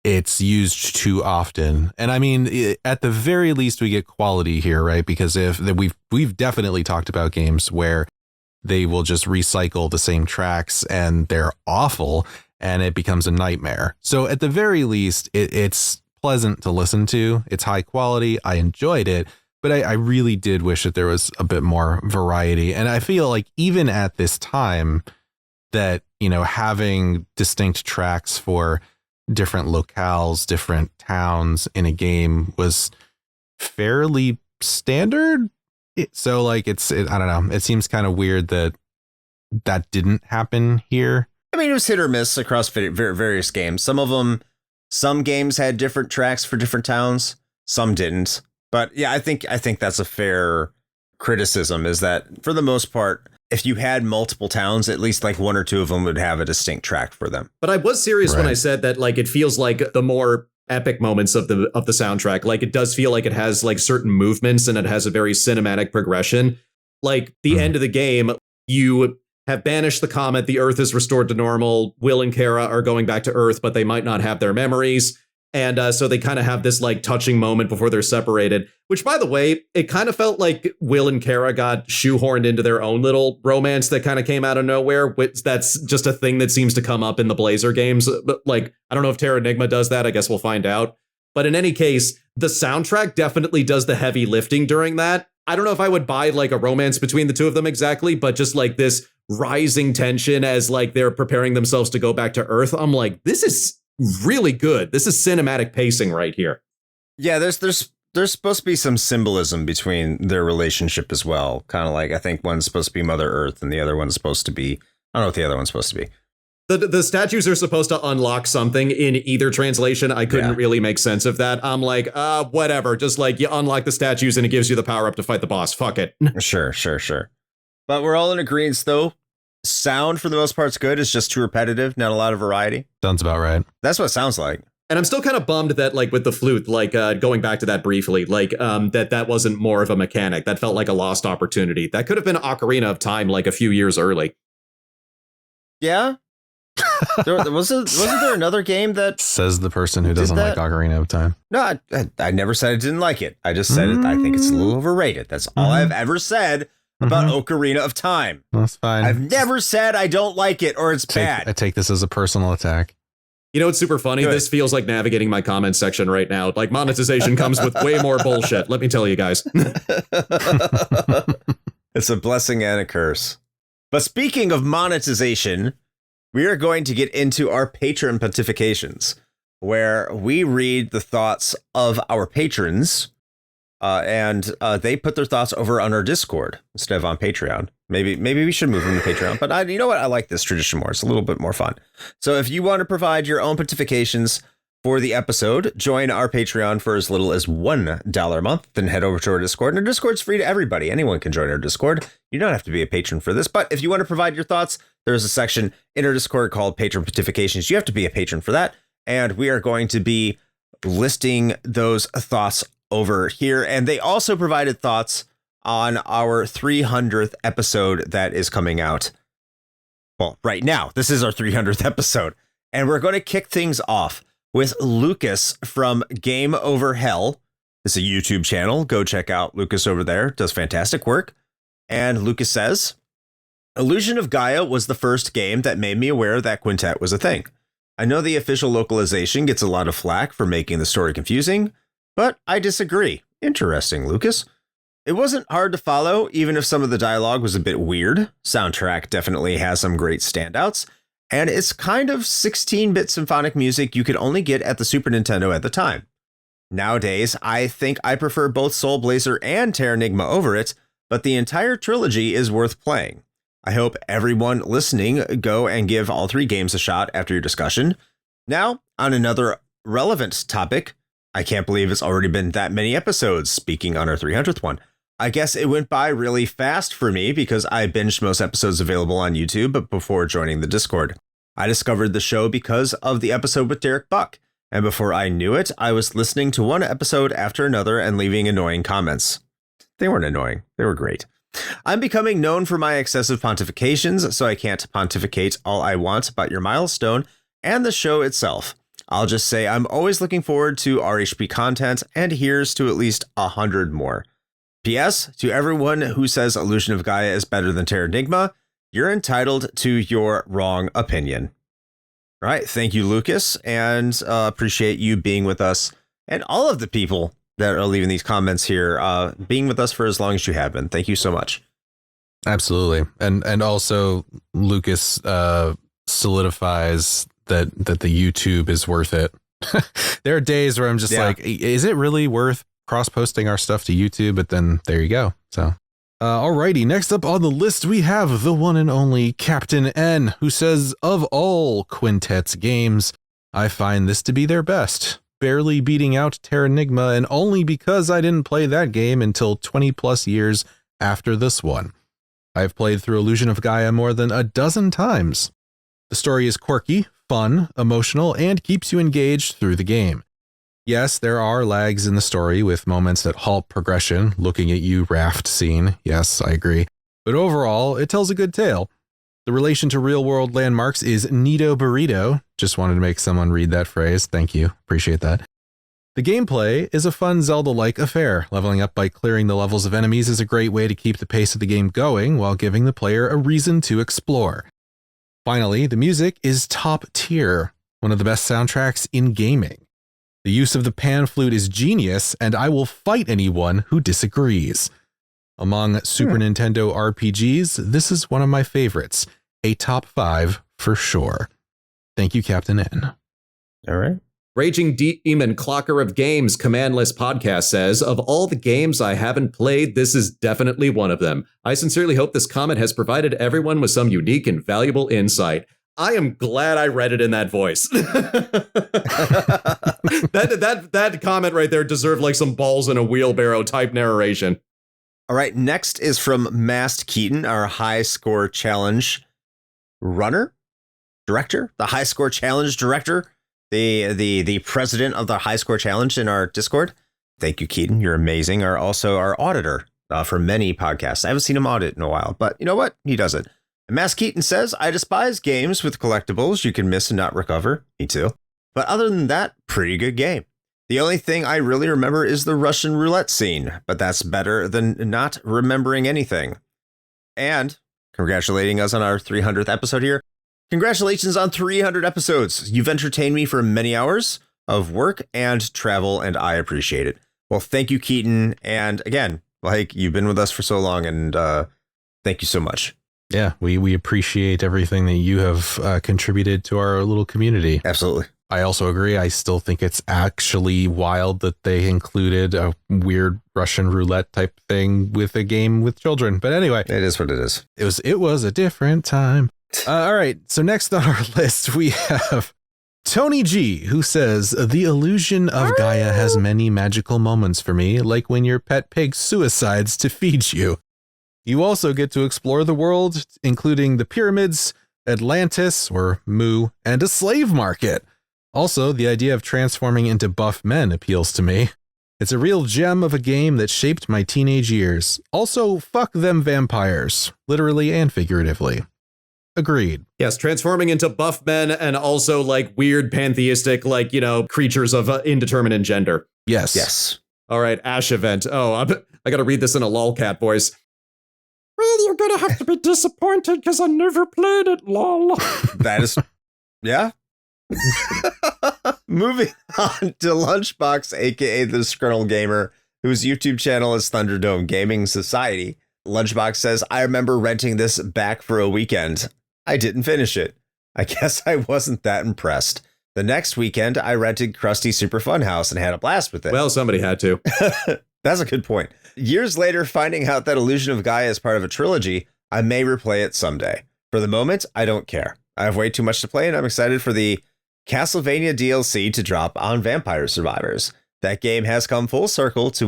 it's used too often. And I mean, at the very least, we get quality here, right? Because we've definitely talked about games where they will just recycle the same tracks and they're awful and it becomes a nightmare. So at the very least, it's pleasant to listen to. It's high quality. I enjoyed it, but I really did wish that there was a bit more variety. And I feel like even at this time that, having distinct tracks for different locales, different towns in a game was fairly standard. So, like, I don't know. It seems kind of weird that didn't happen here. I mean, it was hit or miss across various games. Some games had different tracks for different towns. Some didn't. But yeah, I think that's a fair criticism, is that for the most part, if you had multiple towns, at least like 1 or 2 of them would have a distinct track for them. But I was serious when I said that, like, it feels like the more epic moments of the soundtrack, like, it does feel like it has, like, certain movements and it has a very cinematic progression. Like, the end of the game, you have banished the comet, the Earth is restored to normal, Will and Kara are going back to Earth, but they might not have their memories. And so they kind of have this, like, touching moment before they're separated, which, by the way, it kind of felt like Will and Kara got shoehorned into their own little romance that kind of came out of nowhere. Which that's just a thing that seems to come up in the Blazer games. But, like, I don't know if Terra Enigma does that. I guess we'll find out. But in any case, the soundtrack definitely does the heavy lifting during that. I don't know if I would buy, like, a romance between the two of them exactly, but just, like, this rising tension as, like, they're preparing themselves to go back to Earth. I'm like, this is really good. This is cinematic pacing right here. Yeah, there's there's supposed to be some symbolism between their relationship as well. Kind of like, I think one's supposed to be Mother Earth and the other one's supposed to be, I don't know what the other one's supposed to be. The statues are supposed to unlock something in either translation. I couldn't really make sense of that. I'm like, whatever. Just like you unlock the statues and it gives you the power up to fight the boss. Fuck it. Sure. But we're all in agreement, though. Sound, for the most part, is good. It's just too repetitive. Not a lot of variety. Sounds about right. That's what it sounds like. And I'm still kind of bummed that, like, with the flute, like, going back to that briefly, like, that wasn't more of a mechanic. That felt like a lost opportunity. That could have been Ocarina of Time, like, a few years early. Yeah? Wasn't there another game that... Says the person who doesn't like Ocarina of Time. No, I never said I didn't like it. I just said I think it's a little overrated. That's all I've ever said about Ocarina of Time. That's fine. I've never said I don't like it or it's bad. I take this as a personal attack. You know what's super funny? Good. This feels like navigating my comment section right now. Like, monetization comes with way more bullshit. Let me tell you guys. It's a blessing and a curse. But speaking of monetization, we are going to get into our patron pontifications, where we read the thoughts of our patrons, and they put their thoughts over on our Discord instead of on Patreon. Maybe we should move them to Patreon, but you know what? I like this tradition more. It's a little bit more fun. So if you want to provide your own pontifications for the episode, join our Patreon for as little as $1 a month. Then head over to our Discord. And our Discord's free to everybody. Anyone can join our Discord. You don't have to be a patron for this. But if you want to provide your thoughts, there's a section in our Discord called Patron Pontifications. You have to be a patron for that. And we are going to be listing those thoughts over here. And they also provided thoughts on our 300th episode that is coming out. Well, right now, this is our 300th episode. And we're going to kick things off with Lucas from Game Over Hell. It's a YouTube channel. Go check out Lucas over there. Does fantastic work. And Lucas says, Illusion of Gaia was the first game that made me aware that quintet was a thing. I know the official localization gets a lot of flack for making the story confusing, but I disagree. Interesting, Lucas. It wasn't hard to follow, even if some of the dialogue was a bit weird. Soundtrack definitely has some great standouts. And it's kind of 16-bit symphonic music you could only get at the Super Nintendo at the time. Nowadays, I think I prefer both Soul Blazer and Terranigma over it, but the entire trilogy is worth playing. I hope everyone listening go and give all three games a shot after your discussion. Now, on another relevant topic, I can't believe it's already been that many episodes, speaking on our 300th one. I guess it went by really fast for me because I binged most episodes available on YouTube before joining the Discord. I discovered the show because of the episode with Derek Buck, and before I knew it, I was listening to one episode after another and leaving annoying comments. They weren't annoying. They were great. I'm becoming known for my excessive pontifications, so I can't pontificate all I want about your milestone and the show itself. I'll just say I'm always looking forward to RHP content, and here's to at least 100 more. P.S. To everyone who says Illusion of Gaia is better than Terranigma, you're entitled to your wrong opinion. All right. Thank you, Lucas, and appreciate you being with us and all of the people that are leaving these comments here, being with us for as long as you have been. Thank you so much. Absolutely. And also Lucas solidifies that the YouTube is worth it. There are days where I'm just like, is it really worth cross-posting our stuff to YouTube? But then there you go. So, alrighty. Next up on the list, we have the one and only Captain N, who says, of all Quintet's games, I find this to be their best, barely beating out Terranigma, and only because I didn't play that game until 20 plus years after this one. I've played through Illusion of Gaia more than a dozen times. The story is quirky, fun, emotional, and keeps you engaged through the game. Yes, there are lags in the story with moments that halt progression, looking at you raft scene. Yes, I agree. But overall, it tells a good tale. The relation to real-world landmarks is neato burrito. Just wanted to make someone read that phrase. Thank you. Appreciate that. The gameplay is a fun Zelda-like affair. Leveling up by clearing the levels of enemies is a great way to keep the pace of the game going while giving the player a reason to explore. Finally, the music is top tier, one of the best soundtracks in gaming. The use of the pan flute is genius, and I will fight anyone who disagrees. Among Super Nintendo RPGs, this is one of my favorites. A top 5 for sure. Thank you, Captain N. All right. Raging Demon Clocker of Games Commandless Podcast says, of all the games I haven't played, this is definitely one of them. I sincerely hope this comment has provided everyone with some unique and valuable insight. I am glad I read it in that voice. that comment right there deserved like some balls in a wheelbarrow type narration. All right, next is from Mast Keaton, our high score challenge director, the high score challenge director, the president of the high score challenge in our Discord. Thank you, Keaton. You're amazing. Also our auditor for many podcasts. I haven't seen him audit in a while, but you know what? He does it. And Mass Keaton says, I despise games with collectibles you can miss and not recover. Me too. But other than that, pretty good game. The only thing I really remember is the Russian roulette scene, but that's better than not remembering anything. And congratulating us on our 300th episode here. Congratulations on 300 episodes. You've entertained me for many hours of work and travel, and I appreciate it. Well, thank you, Keaton. And again, like, you've been with us for so long, and thank you so much. Yeah, we appreciate everything that you have contributed to our little community. Absolutely. I also agree. I still think it's actually wild that they included a weird Russian roulette type thing with a game with children. But anyway, it is what it is. It was a different time. All right. So next on our list, we have Tony G, who says, the illusion of Gaia has many magical moments for me, like when your pet pig suicides to feed you. You also get to explore the world, including the pyramids, Atlantis, or Mu, and a slave market. Also, the idea of transforming into buff men appeals to me. It's a real gem of a game that shaped my teenage years. Also, fuck them vampires, literally and figuratively. Agreed. Yes, transforming into buff men and also like weird pantheistic, like, you know, creatures of indeterminate gender. Yes. Yes. All right, Ash event. Oh, I got to read this in a lolcat voice. Well, you're going to have to be disappointed because I never played it, lol. That is, yeah. Moving on to Lunchbox, aka the Scrunnel Gamer, whose YouTube channel is Thunderdome Gaming Society. Lunchbox says, I remember renting this back for a weekend. I didn't finish it. I guess I wasn't that impressed. The next weekend, I rented Krusty Super Funhouse and had a blast with it. Well, somebody had to. That's a good point. Years later, finding out that Illusion of Gaia is part of a trilogy, I may replay it someday. For the moment, I don't care. I have way too much to play, and I'm excited for the Castlevania DLC to drop on Vampire Survivors. That game has come full circle to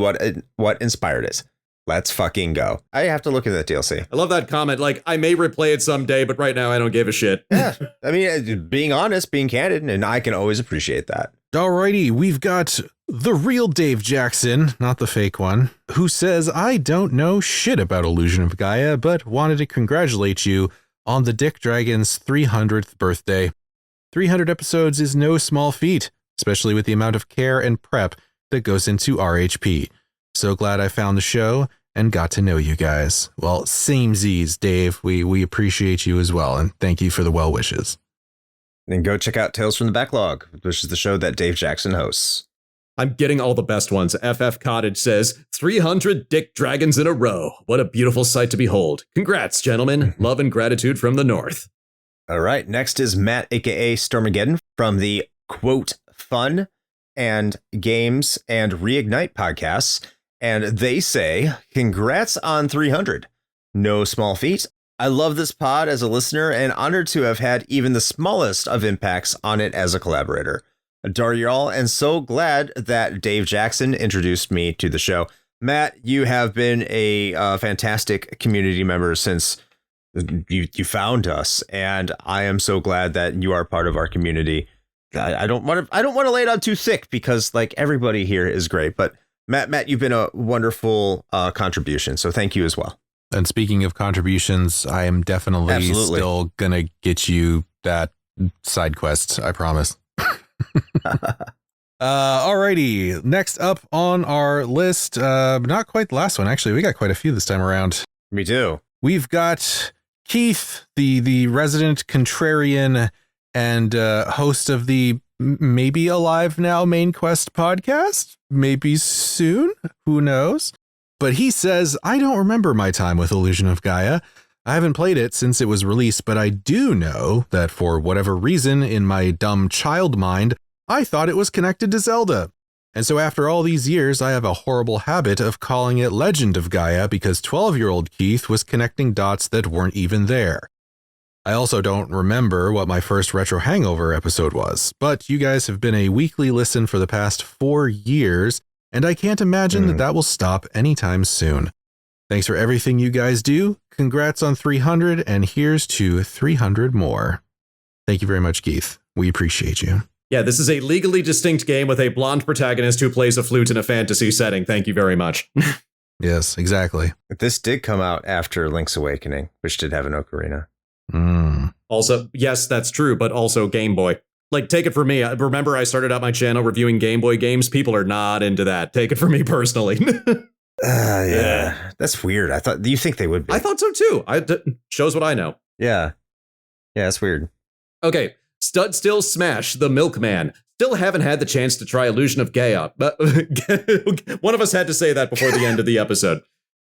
what inspired it. Let's fucking go. I have to look at that DLC. I love that comment. Like, I may replay it someday, but right now I don't give a shit. Yeah. I mean, being honest, being candid, and I can always appreciate that. Alrighty, we've got the real Dave Jackson, not the fake one, who says, I don't know shit about Illusion of Gaia, but wanted to congratulate you on the Dick Dragon's 300th birthday. 300 episodes is no small feat, especially with the amount of care and prep that goes into RHP. So glad I found the show and got to know you guys. Well, samesies, Dave. We appreciate you as well, and thank you for the well wishes. And go check out Tales from the Backlog, which is the show that Dave Jackson hosts. I'm getting all the best ones. FF Cottage says, 300 Dick Dragons in a row. What a beautiful sight to behold. Congrats, gentlemen. Love and gratitude from the North. All right. Next is Matt, a.k.a. Stormageddon, from the, quote, Fun and Games and Reignite podcasts. And they say, congrats on 300. No small feat. I love this pod as a listener and honored to have had even the smallest of impacts on it as a collaborator. Adore you all, and so glad that Dave Jackson introduced me to the show. Matt, you have been a fantastic community member since you found us, and I am so glad that you are part of our community. I don't want to lay it on too thick because like everybody here is great, but Matt, you've been a wonderful contribution, so thank you as well. And speaking of contributions, I am definitely still gonna get you that side quest. I promise. Alrighty, next up on our list, not quite the last one, actually. We got quite a few this time around. Me too. We've got Keith, the resident contrarian and host of the Maybe Alive Now Main Quest podcast. Maybe soon, who knows? But he says, I don't remember my time with Illusion of Gaia. I haven't played it since it was released, but I do know that for whatever reason in my dumb child mind, I thought it was connected to Zelda. And so after all these years, I have a horrible habit of calling it Legend of Gaia because 12-year-old Keith was connecting dots that weren't even there. I also don't remember what my first Retro Hangover episode was, but you guys have been a weekly listen for the past 4 years, and I can't imagine that will stop anytime soon. Thanks for everything you guys do. Congrats on 300, and here's to 300 more. Thank you very much, Keith. We appreciate you. Yeah, this is a legally distinct game with a blonde protagonist who plays a flute in a fantasy setting. Thank you very much. Yes, exactly. This did come out after Link's Awakening, which did have an ocarina. Also, yes, that's true, but also Game Boy. Like, take it from me. Remember, I started out my channel reviewing Game Boy games. People are not into that. Take it from me personally. Yeah, that's weird. Do you think they would be? I thought so too. Shows what I know. Yeah, that's weird. Okay. Stud Still Smash, the Milkman. Still haven't had the chance to try Illusion of Gaia. But one of us had to say that before the end of the episode.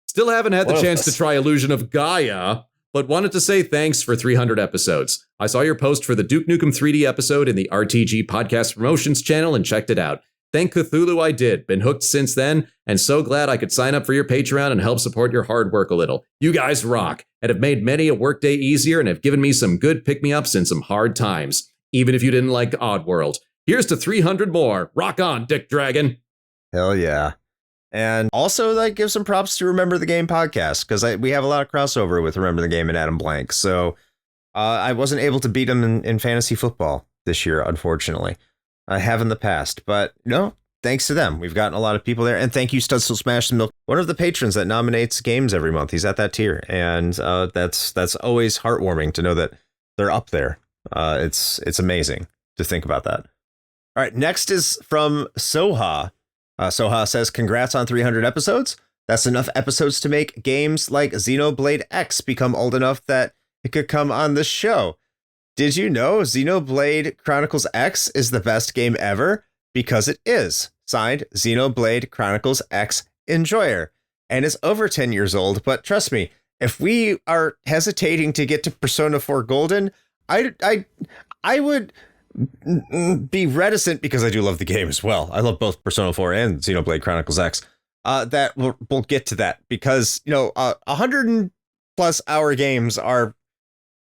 Still haven't had the chance to try Illusion of Gaia, but wanted to say thanks for 300 episodes. I saw your post for the Duke Nukem 3D episode in the RTG Podcast Promotions channel and checked it out. Thank Cthulhu I did. Been hooked since then, and so glad I could sign up for your Patreon and help support your hard work a little. You guys rock, and have made many a workday easier and have given me some good pick-me-ups in some hard times, even if you didn't like Oddworld. Here's to 300 more. Rock on, Dick Dragon. Hell yeah. And also, like, give some props to Remember the Game podcast, because we have a lot of crossover with Remember the Game and Adam Blank. So I wasn't able to beat him in fantasy football this year, unfortunately. I have in the past, but no, thanks to them. We've gotten a lot of people there. And thank you, Stud Still Smash the Milk, one of the patrons that nominates games every month. He's at that tier. And that's always heartwarming to know that they're up there. It's amazing to think about that. All right, next is from Soha. Soha says, congrats on 300 episodes. That's enough episodes to make games like Xenoblade X become old enough that it could come on the show. Did you know Xenoblade Chronicles X is the best game ever? Because it is. Signed, Xenoblade Chronicles X Enjoyer. And it's over 10 years old, but trust me, if we are hesitating to get to Persona 4 Golden, I would be reticent, because I do love the game as well. I love both Persona 4 and Xenoblade Chronicles X. That we'll get to that, because 100+ hour games are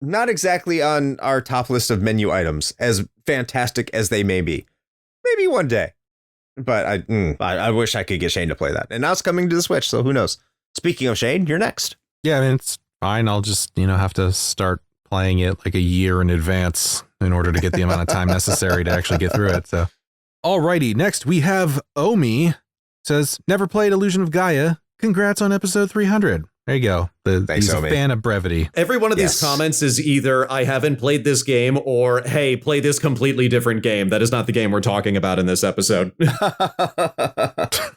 not exactly on our top list of menu items, as fantastic as they may be. Maybe one day, but I wish I could get Shane to play that. And now it's coming to the Switch, so who knows? Speaking of Shane, you're next. Yeah, I mean, it's fine. I'll just have to start playing it like a year in advance in order to get the amount of time necessary to actually get through it. So, alrighty, next we have Omi. Says, never played Illusion of Gaia. Congrats on episode 300. There you go. Thanks, he's Omi. a fan of brevity. Every one of these comments is either I haven't played this game or, hey, play this completely different game. That is not the game we're talking about in this episode.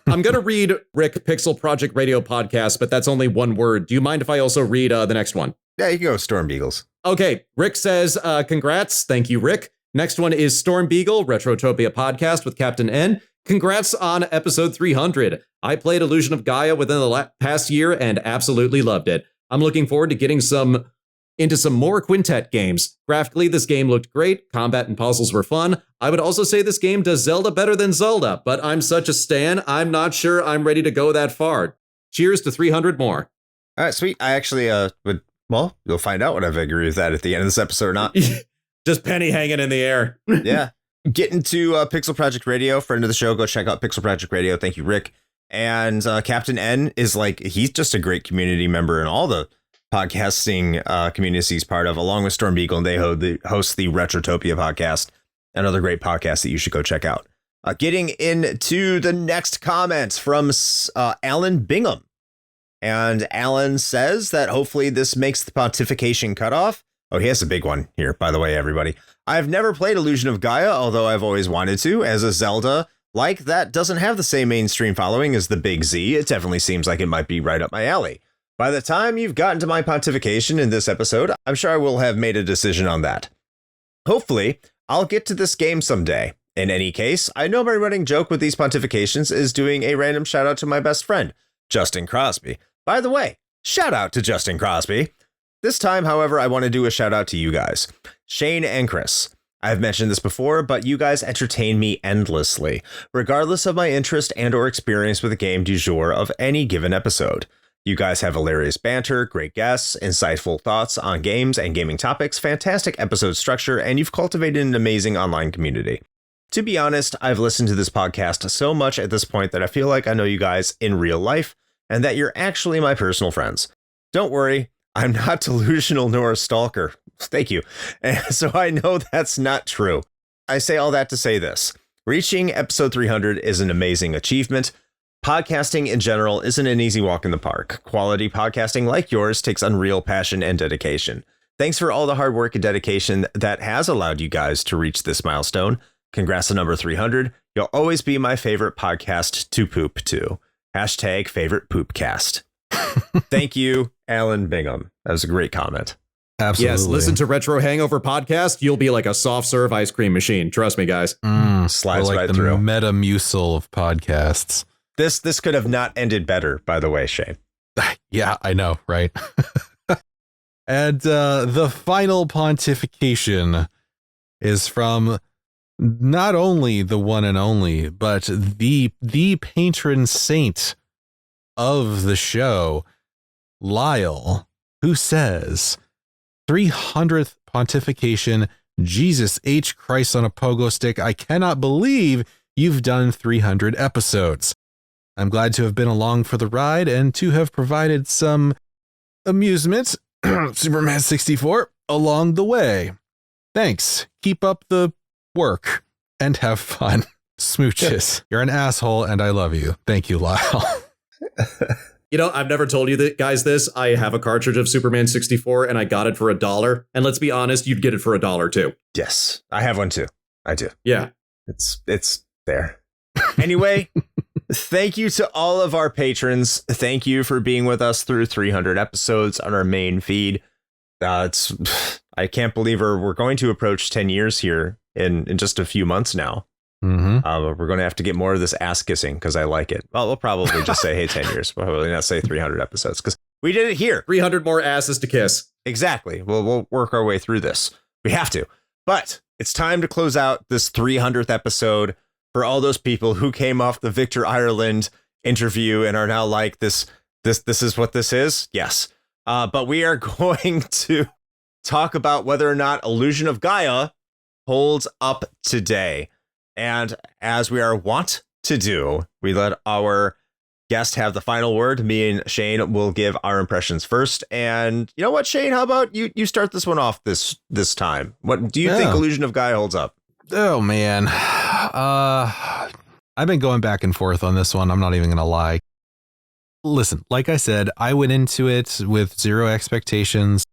I'm going to read Rick Pixel Project Radio Podcast, but that's only one word. Do you mind if I also read the next one? Yeah, you can go Storm Beagles. Okay, Rick says, congrats. Thank you, Rick. Next one is Storm Beagle, Retrotopia Podcast with Captain N. Congrats on episode 300. I played Illusion of Gaia within the past year and absolutely loved it. I'm looking forward to getting into some more Quintet games. Graphically, this game looked great. Combat and puzzles were fun. I would also say this game does Zelda better than Zelda, but I'm such a stan, I'm not sure I'm ready to go that far. Cheers to 300 more. All right, sweet. I actually well, you'll find out when I agree with that at the end of this episode or not. Just penny hanging in the air. Yeah. Get into Pixel Project Radio, friend of the show. Go check out Pixel Project Radio. Thank you, Rick. And Captain N is he's just a great community member in all the podcasting communities he's part of, along with Storm Beagle, and they host the Retrotopia podcast, another great podcast that you should go check out. Getting into the next comments from Alan Bingham. And Alan says that hopefully this makes the pontification cutoff. Oh, he has a big one here, by the way, everybody. I've never played Illusion of Gaia, although I've always wanted to, as a Zelda that doesn't have the same mainstream following as the Big Z. It definitely seems like it might be right up my alley. By the time you've gotten to my pontification in this episode, I'm sure I will have made a decision on that. Hopefully, I'll get to this game someday. In any case, I know my running joke with these pontifications is doing a random shout out to my best friend, Justin Crosby. By the way, shout out to Justin Crosby. This time, however, I want to do a shout out to you guys, Shane and Chris. I've mentioned this before, but you guys entertain me endlessly, regardless of my interest and or experience with the game du jour of any given episode. You guys have hilarious banter, great guests, insightful thoughts on games and gaming topics, fantastic episode structure, and you've cultivated an amazing online community. To be honest, I've listened to this podcast so much at this point that I feel like I know you guys in real life, and that you're actually my personal friends. Don't worry, I'm not delusional nor a stalker. Thank you. And so I know that's not true. I say all that to say this. Reaching episode 300 is an amazing achievement. Podcasting in general isn't an easy walk in the park. Quality podcasting like yours takes unreal passion and dedication. Thanks for all the hard work and dedication that has allowed you guys to reach this milestone. Congrats to number 300. You'll always be my favorite podcast to poop to. Hashtag favorite poopcast. Thank you, Alan Bingham. That was a great comment. Absolutely. Yes, listen to Retro Hangover podcast. You'll be like a soft serve ice cream machine. Trust me, guys. Slides like right the through. Metamucil of podcasts. This could have not ended better, by the way, Shane. Yeah, I know, right? And the final pontification is from not only the one and only, but the patron saint of the show, Lyle, who says, 300th pontification, Jesus H. Christ on a pogo stick. I cannot believe you've done 300 episodes. I'm glad to have been along for the ride and to have provided some amusement, Superman 64, along the way. Thanks. Keep up the work and have fun. Smooches. You're an asshole and I love you. Thank you, Lyle. You know, I've never told you that, guys, this. I have a cartridge of Superman 64 and I got it for $1. And let's be honest, you'd get it for $1 too. Yes, I have one too. I do. Yeah. It's there. Anyway, thank you to all of our patrons. Thank you for being with us through 300 episodes on our main feed. I can't believe we're going to approach 10 years here in just a few months now. Mm-hmm. We're going to have to get more of this ass kissing because I like it. Well, we'll probably just say, hey, 10 years. We'll probably not say 300 episodes because we did it here. 300 more asses to kiss. Exactly. We'll work our way through this. We have to. But it's time to close out this 300th episode for all those people who came off the Victor Ireland interview and are now like, this is what this is. Yes. But we are going to talk about whether or not Illusion of Gaia holds up today. And as we are wont to do, we let our guest have the final word. Me and Shane will give our impressions first. And you know what, Shane, how about you start this one off this time? What do you think Illusion of Gaia holds up? Oh, man. I've been going back and forth on this one. I'm not even going to lie. Listen, like I said, I went into it with zero expectations,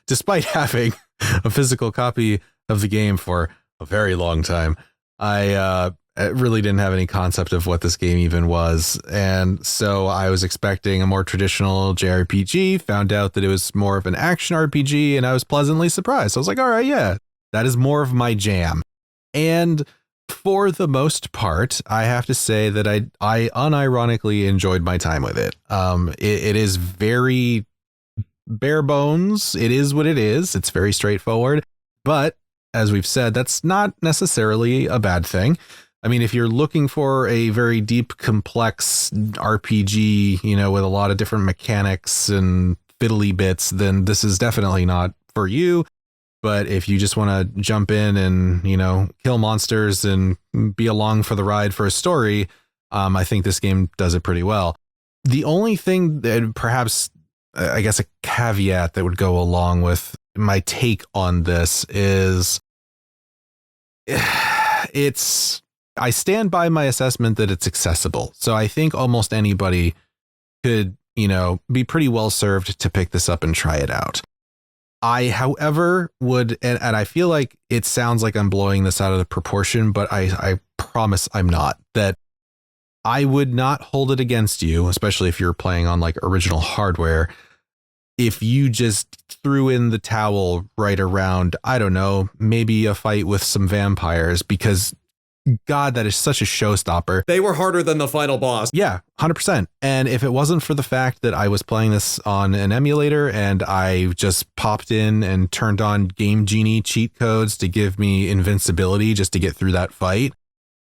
despite having a physical copy of the game for a very long time. I really didn't have any concept of what this game even was. And so I was expecting a more traditional JRPG, found out that it was more of an action RPG, and I was pleasantly surprised. I was like, all right, yeah, that is more of my jam. And for the most part, I have to say that I unironically enjoyed my time with it. It is very bare bones. It is what it is. It's very straightforward. But as we've said, that's not necessarily a bad thing. I mean, if you're looking for a very deep, complex RPG, you know, with a lot of different mechanics and fiddly bits, then this is definitely not for you. But if you just want to jump in and, you know, kill monsters and be along for the ride for a story, I think this game does it pretty well. The only thing that perhaps, I guess, a caveat that would go along with my take on this is I stand by my assessment that it's accessible. So I think almost anybody could, you know, be pretty well served to pick this up and try it out. I, however, would, and I feel like it sounds like I'm blowing this out of the proportion, but I promise I'm not, that I would not hold it against you, especially if you're playing on like original hardware, if you just threw in the towel right around, I don't know, maybe a fight with some vampires, because God, that is such a showstopper. They were harder than the final boss. Yeah, 100%. And if it wasn't for the fact that I was playing this on an emulator and I just popped in and turned on Game Genie cheat codes to give me invincibility just to get through that fight,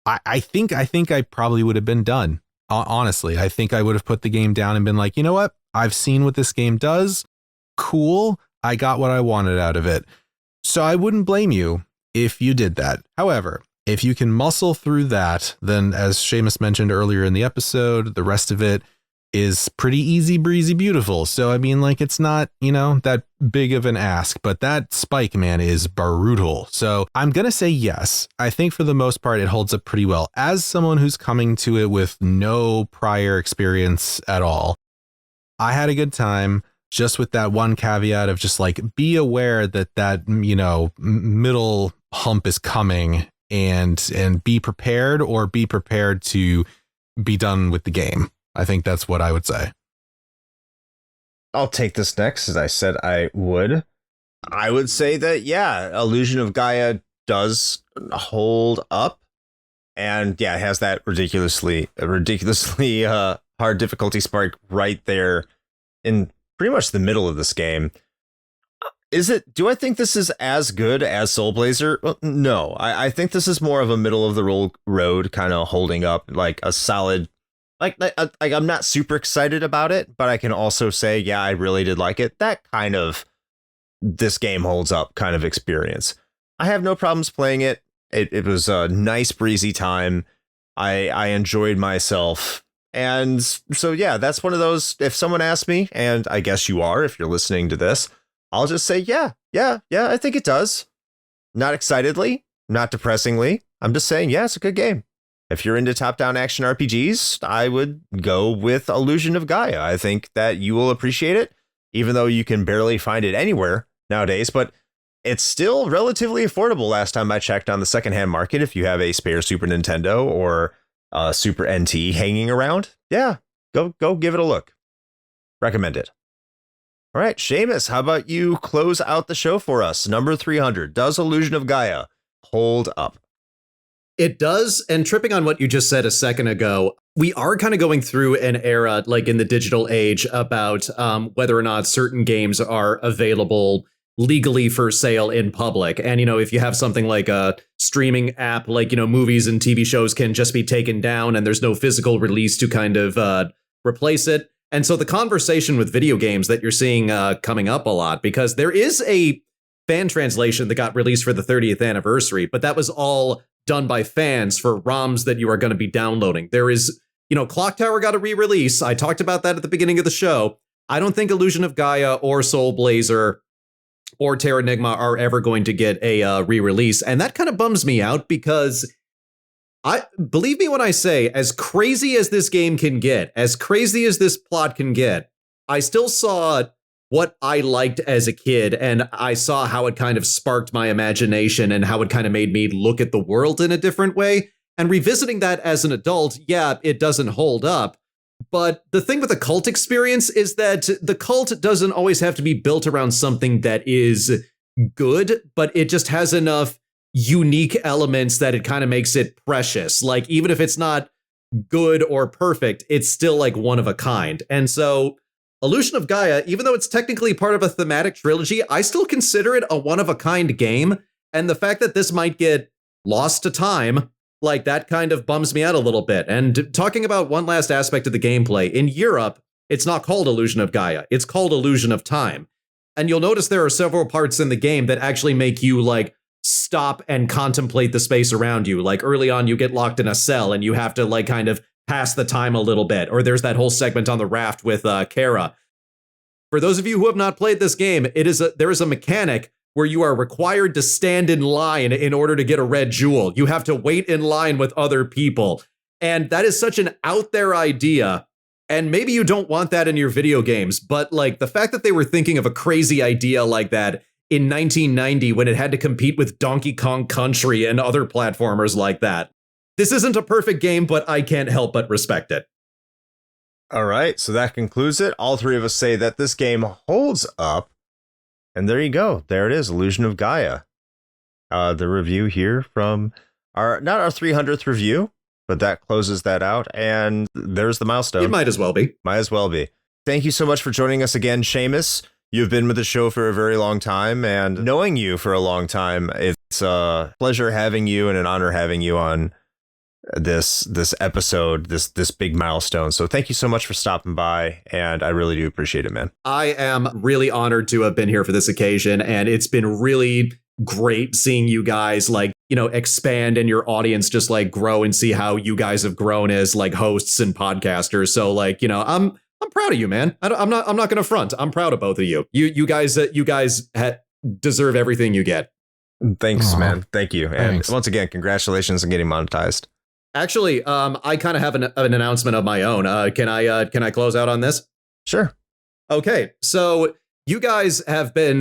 I think I probably would have been done. Honestly, I think I would have put the game down and been like, you know what? I've seen what this game does. Cool. I got what I wanted out of it. So I wouldn't blame you if you did that. However, if you can muscle through that, then as Seamus mentioned earlier in the episode, the rest of it is pretty easy breezy beautiful. So I mean, like, it's not, that big of an ask, but that spike, man, is brutal. So I'm gonna say yes. I think for the most part it holds up pretty well. As someone who's coming to it with no prior experience at all, I had a good time, just with that one caveat of just like, be aware that middle hump is coming, and be prepared to be done with the game. I think that's what I would say. I'll take this next, as I said I would. I would say that, yeah, Illusion of Gaia does hold up. And yeah, it has that ridiculously hard difficulty spike right there in pretty much the middle of this game. Do I think this is as good as Soul Blazer? Well, no, I think this is more of a middle of the road kind of holding up, like a solid, like I'm not super excited about it, but I can also say, yeah, I really did like it. That kind of this game holds up kind of experience. I have no problems playing it. It was a nice breezy time. I enjoyed myself. And so, yeah, that's one of those, if someone asks me, and I guess you are, if you're listening to this, I'll just say, yeah, I think it does. Not excitedly, not depressingly. I'm just saying, yeah, it's a good game. If you're into top-down action RPGs, I would go with Illusion of Gaia. I think that you will appreciate it, even though you can barely find it anywhere nowadays. But it's still relatively affordable last time I checked on the secondhand market. If you have a spare Super Nintendo or Super NT hanging around, yeah, go give it a look. Recommend it. All right, Seamus, how about you close out the show for us? Number 300, does Illusion of Gaia hold up? It does, and tripping on what you just said a second ago, we are kind of going through an era, like in the digital age, about whether or not certain games are available legally for sale in public. And, if you have something like a streaming app, like, movies and TV shows can just be taken down and there's no physical release to kind of replace it. And so the conversation with video games that you're seeing coming up a lot, because there is a fan translation that got released for the 30th anniversary, but that was all done by fans for ROMs that you are going to be downloading. There is, Clock Tower got a re-release. I talked about that at the beginning of the show. I don't think Illusion of Gaia or Soul Blazer or Terranigma are ever going to get a re-release. And that kind of bums me out, because believe me when I say, as crazy as this game can get, as crazy as this plot can get, I still saw what I liked as a kid, and I saw how it kind of sparked my imagination and how it kind of made me look at the world in a different way. And revisiting that as an adult, yeah, it doesn't hold up. But the thing with the cult experience is that the cult doesn't always have to be built around something that is good, but it just has enough unique elements that it kind of makes it precious. Like, even if it's not good or perfect, it's still like one of a kind. And so Illusion of Gaia, even though it's technically part of a thematic trilogy, I still consider it a one-of-a-kind game. And the fact that this might get lost to time, like, that kind of bums me out a little bit. And talking about one last aspect of the gameplay, in Europe, it's not called Illusion of Gaia. It's called Illusion of Time. And you'll notice there are several parts in the game that actually make you, like, stop and contemplate the space around you. Like, early on, you get locked in a cell and you have to, like, kind of pass the time a little bit. Or there's that whole segment on the raft with Kara. For those of you who have not played this game, there is a mechanic where you are required to stand in line in order to get a red jewel. You have to wait in line with other people. And that is such an out there idea. And maybe you don't want that in your video games, but like the fact that they were thinking of a crazy idea like that in 1990 when it had to compete with Donkey Kong Country and other platformers like that. This isn't a perfect game, but I can't help but respect it. All right, so that concludes it. All three of us say that this game holds up. And there you go. There it is, Illusion of Gaia. The review here from not our 300th review, but that closes that out. And there's the milestone. It might as well be. Might as well be. Thank you so much for joining us again, Seamus. You've been with the show for a very long time, and knowing you for a long time, it's a pleasure having you and an honor having you on this episode, this big milestone. So thank you so much for stopping by, and I really do appreciate it, man. I am really honored to have been here for this occasion, and it's been really great seeing you guys expand and your audience just grow and see how you guys have grown as hosts and podcasters. So I'm proud of you, man. I'm not going to front. I'm proud of both of you. You guys deserve everything you get. Thanks, man. Thank you. And once again, congratulations on getting monetized. Actually, I kind of have an announcement of my own. Can I close out on this? Sure. Okay. So you guys have been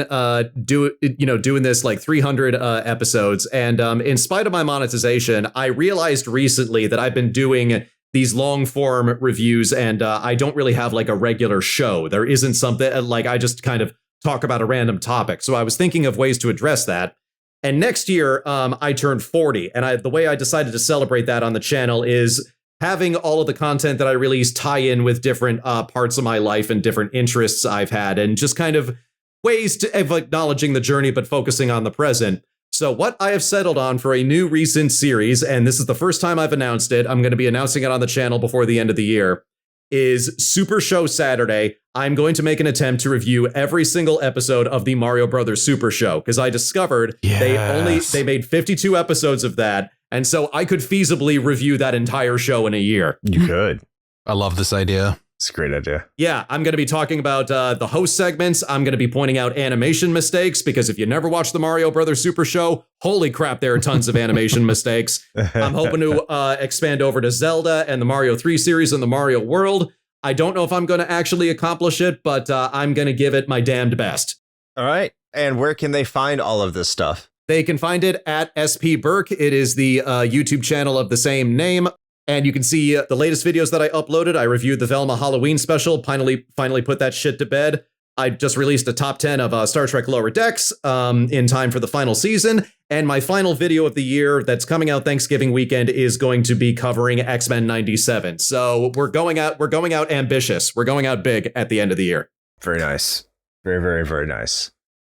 doing this 300 episodes, and in spite of my monetization, I realized recently that I've been doing these long form reviews, and I don't really have a regular show. There isn't something I just kind of talk about a random topic. So I was thinking of ways to address that. And next year, I turned 40, and the way I decided to celebrate that on the channel is having all of the content that I release tie in with different parts of my life and different interests I've had, and just kind of ways of acknowledging the journey, but focusing on the present. So what I have settled on for a new recent series, and this is the first time I've announced it, I'm going to be announcing it on the channel before the end of the year, is Super Show Saturday. I'm going to make an attempt to review every single episode of the Mario Brothers Super Show, because I discovered they made 52 episodes of that, and so I could feasibly review that entire show in a year. You could. I love this idea. It's a great idea. Yeah, I'm going to be talking about the host segments. I'm going to be pointing out animation mistakes, because if you never watched the Mario Brothers Super Show, holy crap, there are tons of animation mistakes. I'm hoping to expand over to Zelda and the Mario 3 series and the Mario World. I don't know if I'm going to actually accomplish it, but I'm going to give it my damned best. All right. And where can they find all of this stuff? They can find it at SP Burke. It is the YouTube channel of the same name. And you can see the latest videos that I uploaded. I reviewed the Velma Halloween special, finally put that shit to bed. I just released a top 10 of Star Trek Lower Decks in time for the final season. And my final video of the year that's coming out Thanksgiving weekend is going to be covering X-Men 97. So we're going out ambitious. We're going out big at the end of the year. Very nice. Very, very, very nice.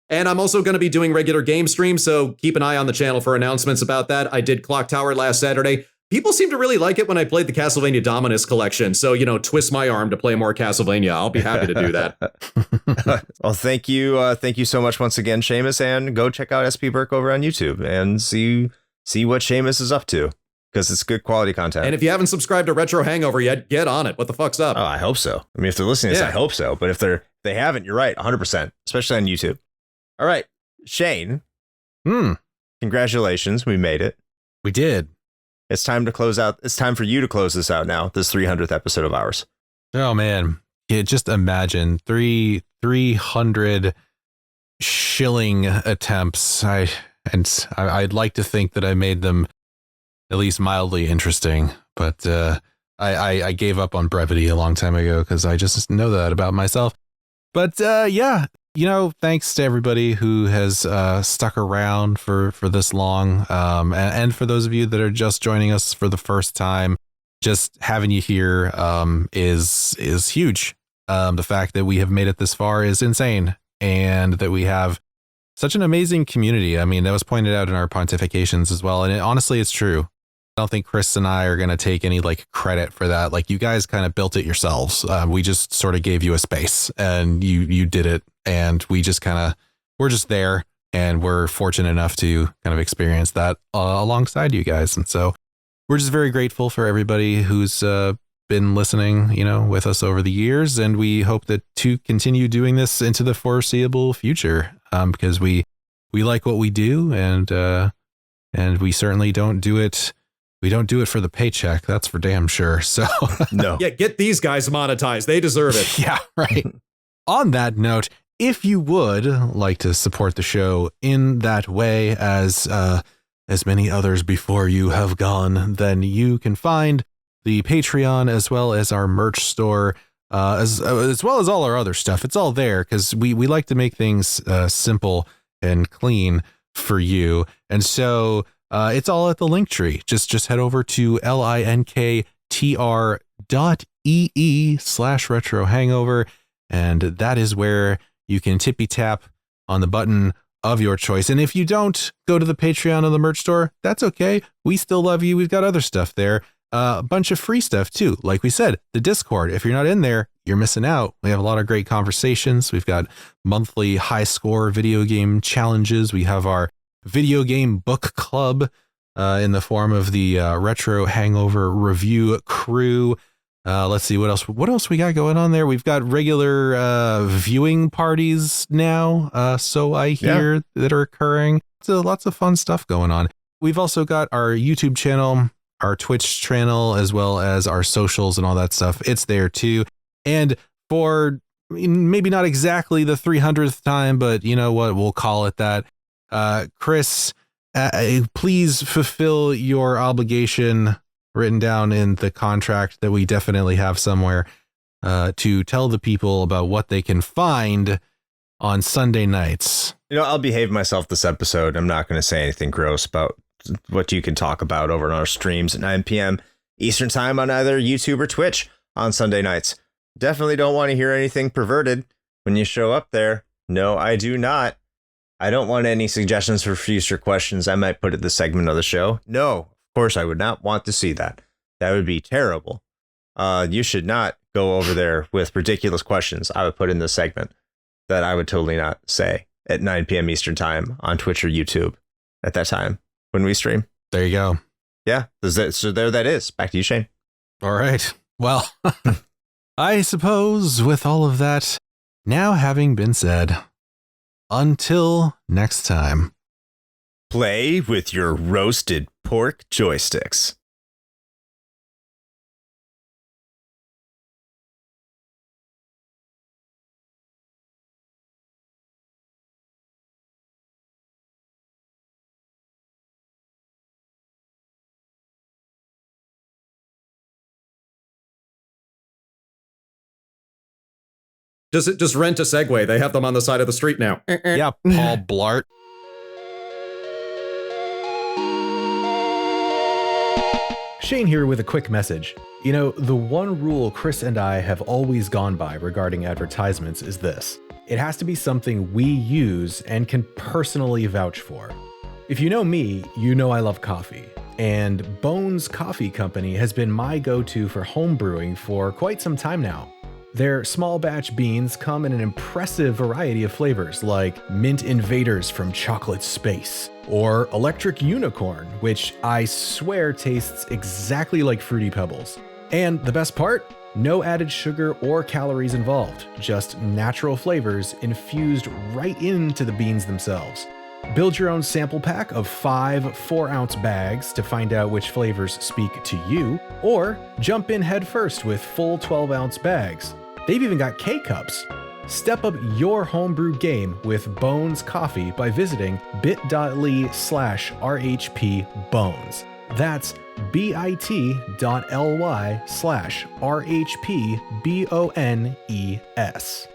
And I'm also going to be doing regular game streams, so keep an eye on the channel for announcements about that. I did Clock Tower last Saturday. People seem to really like it when I played the Castlevania Dominus collection. So, twist my arm to play more Castlevania. I'll be happy to do that. Well, thank you. Thank you so much once again, Seamus. And go check out SP Burke over on YouTube and see what Seamus is up to, because it's good quality content. And if you haven't subscribed to Retro Hangover yet, get on it. What the fuck's up? Oh, I hope so. I mean, if they're listening to this, I hope so. But if they haven't, you're right. 100%, especially on YouTube. All right, Shane. Congratulations. We made it. We did. It's time to close out. It's time for you to close this out now, this 300th episode of ours. Oh, man. Yeah, just imagine 300 shilling attempts. I'd like to think that I made them at least mildly interesting, but I gave up on brevity a long time ago because I just know that about myself. But yeah, thanks to everybody who has stuck around for this long, and for those of you that are just joining us for the first time, just having you here is huge. The fact that we have made it this far is insane, and that we have such an amazing community. I mean, that was pointed out in our pontifications as well, and honestly, it's true. I don't think Chris and I are going to take any credit for that. You guys kind of built it yourselves. We just sort of gave you a space and you did it. And we're just there, and we're fortunate enough to kind of experience that alongside you guys. And so we're just very grateful for everybody who's been listening, with us over the years. And we hope to continue doing this into the foreseeable future, because we like what we do, and we certainly don't do it. We don't do it for the paycheck. That's for damn sure. So no. Yeah, get these guys monetized. They deserve it. Yeah, right. On that note, if you would like to support the show in that way, as many others before you have gone, then you can find the Patreon as well as our merch store, as well as all our other stuff. It's all there because we like to make things simple and clean for you. And so It's all at the link tree. Just head over to linktr.ee/retro hangover. And that is where you can tippy tap on the button of your choice. And if you don't go to the Patreon or the merch store, that's okay. We still love you. We've got other stuff there. A bunch of free stuff too. Like we said, the Discord. If you're not in there, you're missing out. We have a lot of great conversations. We've got monthly high score video game challenges. We have our video game book club in the form of the Retro Hangover Review crew. Let's see what else we got going on there. We've got regular viewing parties now, so I hear, that are occurring. So lots of fun stuff going on. We've also got our YouTube channel, our Twitch channel, as well as our socials and all that stuff. It's there too. And for maybe not exactly the 300th time, but you know what, we'll call it that. Chris, please fulfill your obligation written down in the contract that we definitely have somewhere, to tell the people about what they can find on Sunday nights. I'll behave myself this episode. I'm not going to say anything gross about what you can talk about over on our streams at 9 p.m. Eastern time on either YouTube or Twitch on Sunday nights. Definitely don't want to hear anything perverted when you show up there. No, I do not. I don't want any suggestions for future questions I might put at the segment of the show. No, of course I would not want to see that. That would be terrible. You should not go over there with ridiculous questions I would put in this segment that I would totally not say at 9 p.m. Eastern time on Twitch or YouTube at that time when we stream. There you go. Yeah, so there that is. Back to you, Shane. All right. Well, I suppose with all of that now having been said, until next time, play with your roasted pork joysticks. Just rent a Segway. They have them on the side of the street now. Yeah, Paul Blart. Shane here with a quick message. The one rule Chris and I have always gone by regarding advertisements is this. It has to be something we use and can personally vouch for. If you know me, you know I love coffee. And Bones Coffee Company has been my go-to for home brewing for quite some time now. Their small batch beans come in an impressive variety of flavors like Mint Invaders from Chocolate Space, or Electric Unicorn, which I swear tastes exactly like Fruity Pebbles. And the best part? No added sugar or calories involved, just natural flavors infused right into the beans themselves. Build your own sample pack of 5 4-ounce bags to find out which flavors speak to you, or jump in head first with full 12-ounce bags. They've even got K-Cups. Step up your homebrew game with Bones Coffee by visiting bit.ly/RHPBones. That's bit.ly/RHPBONES.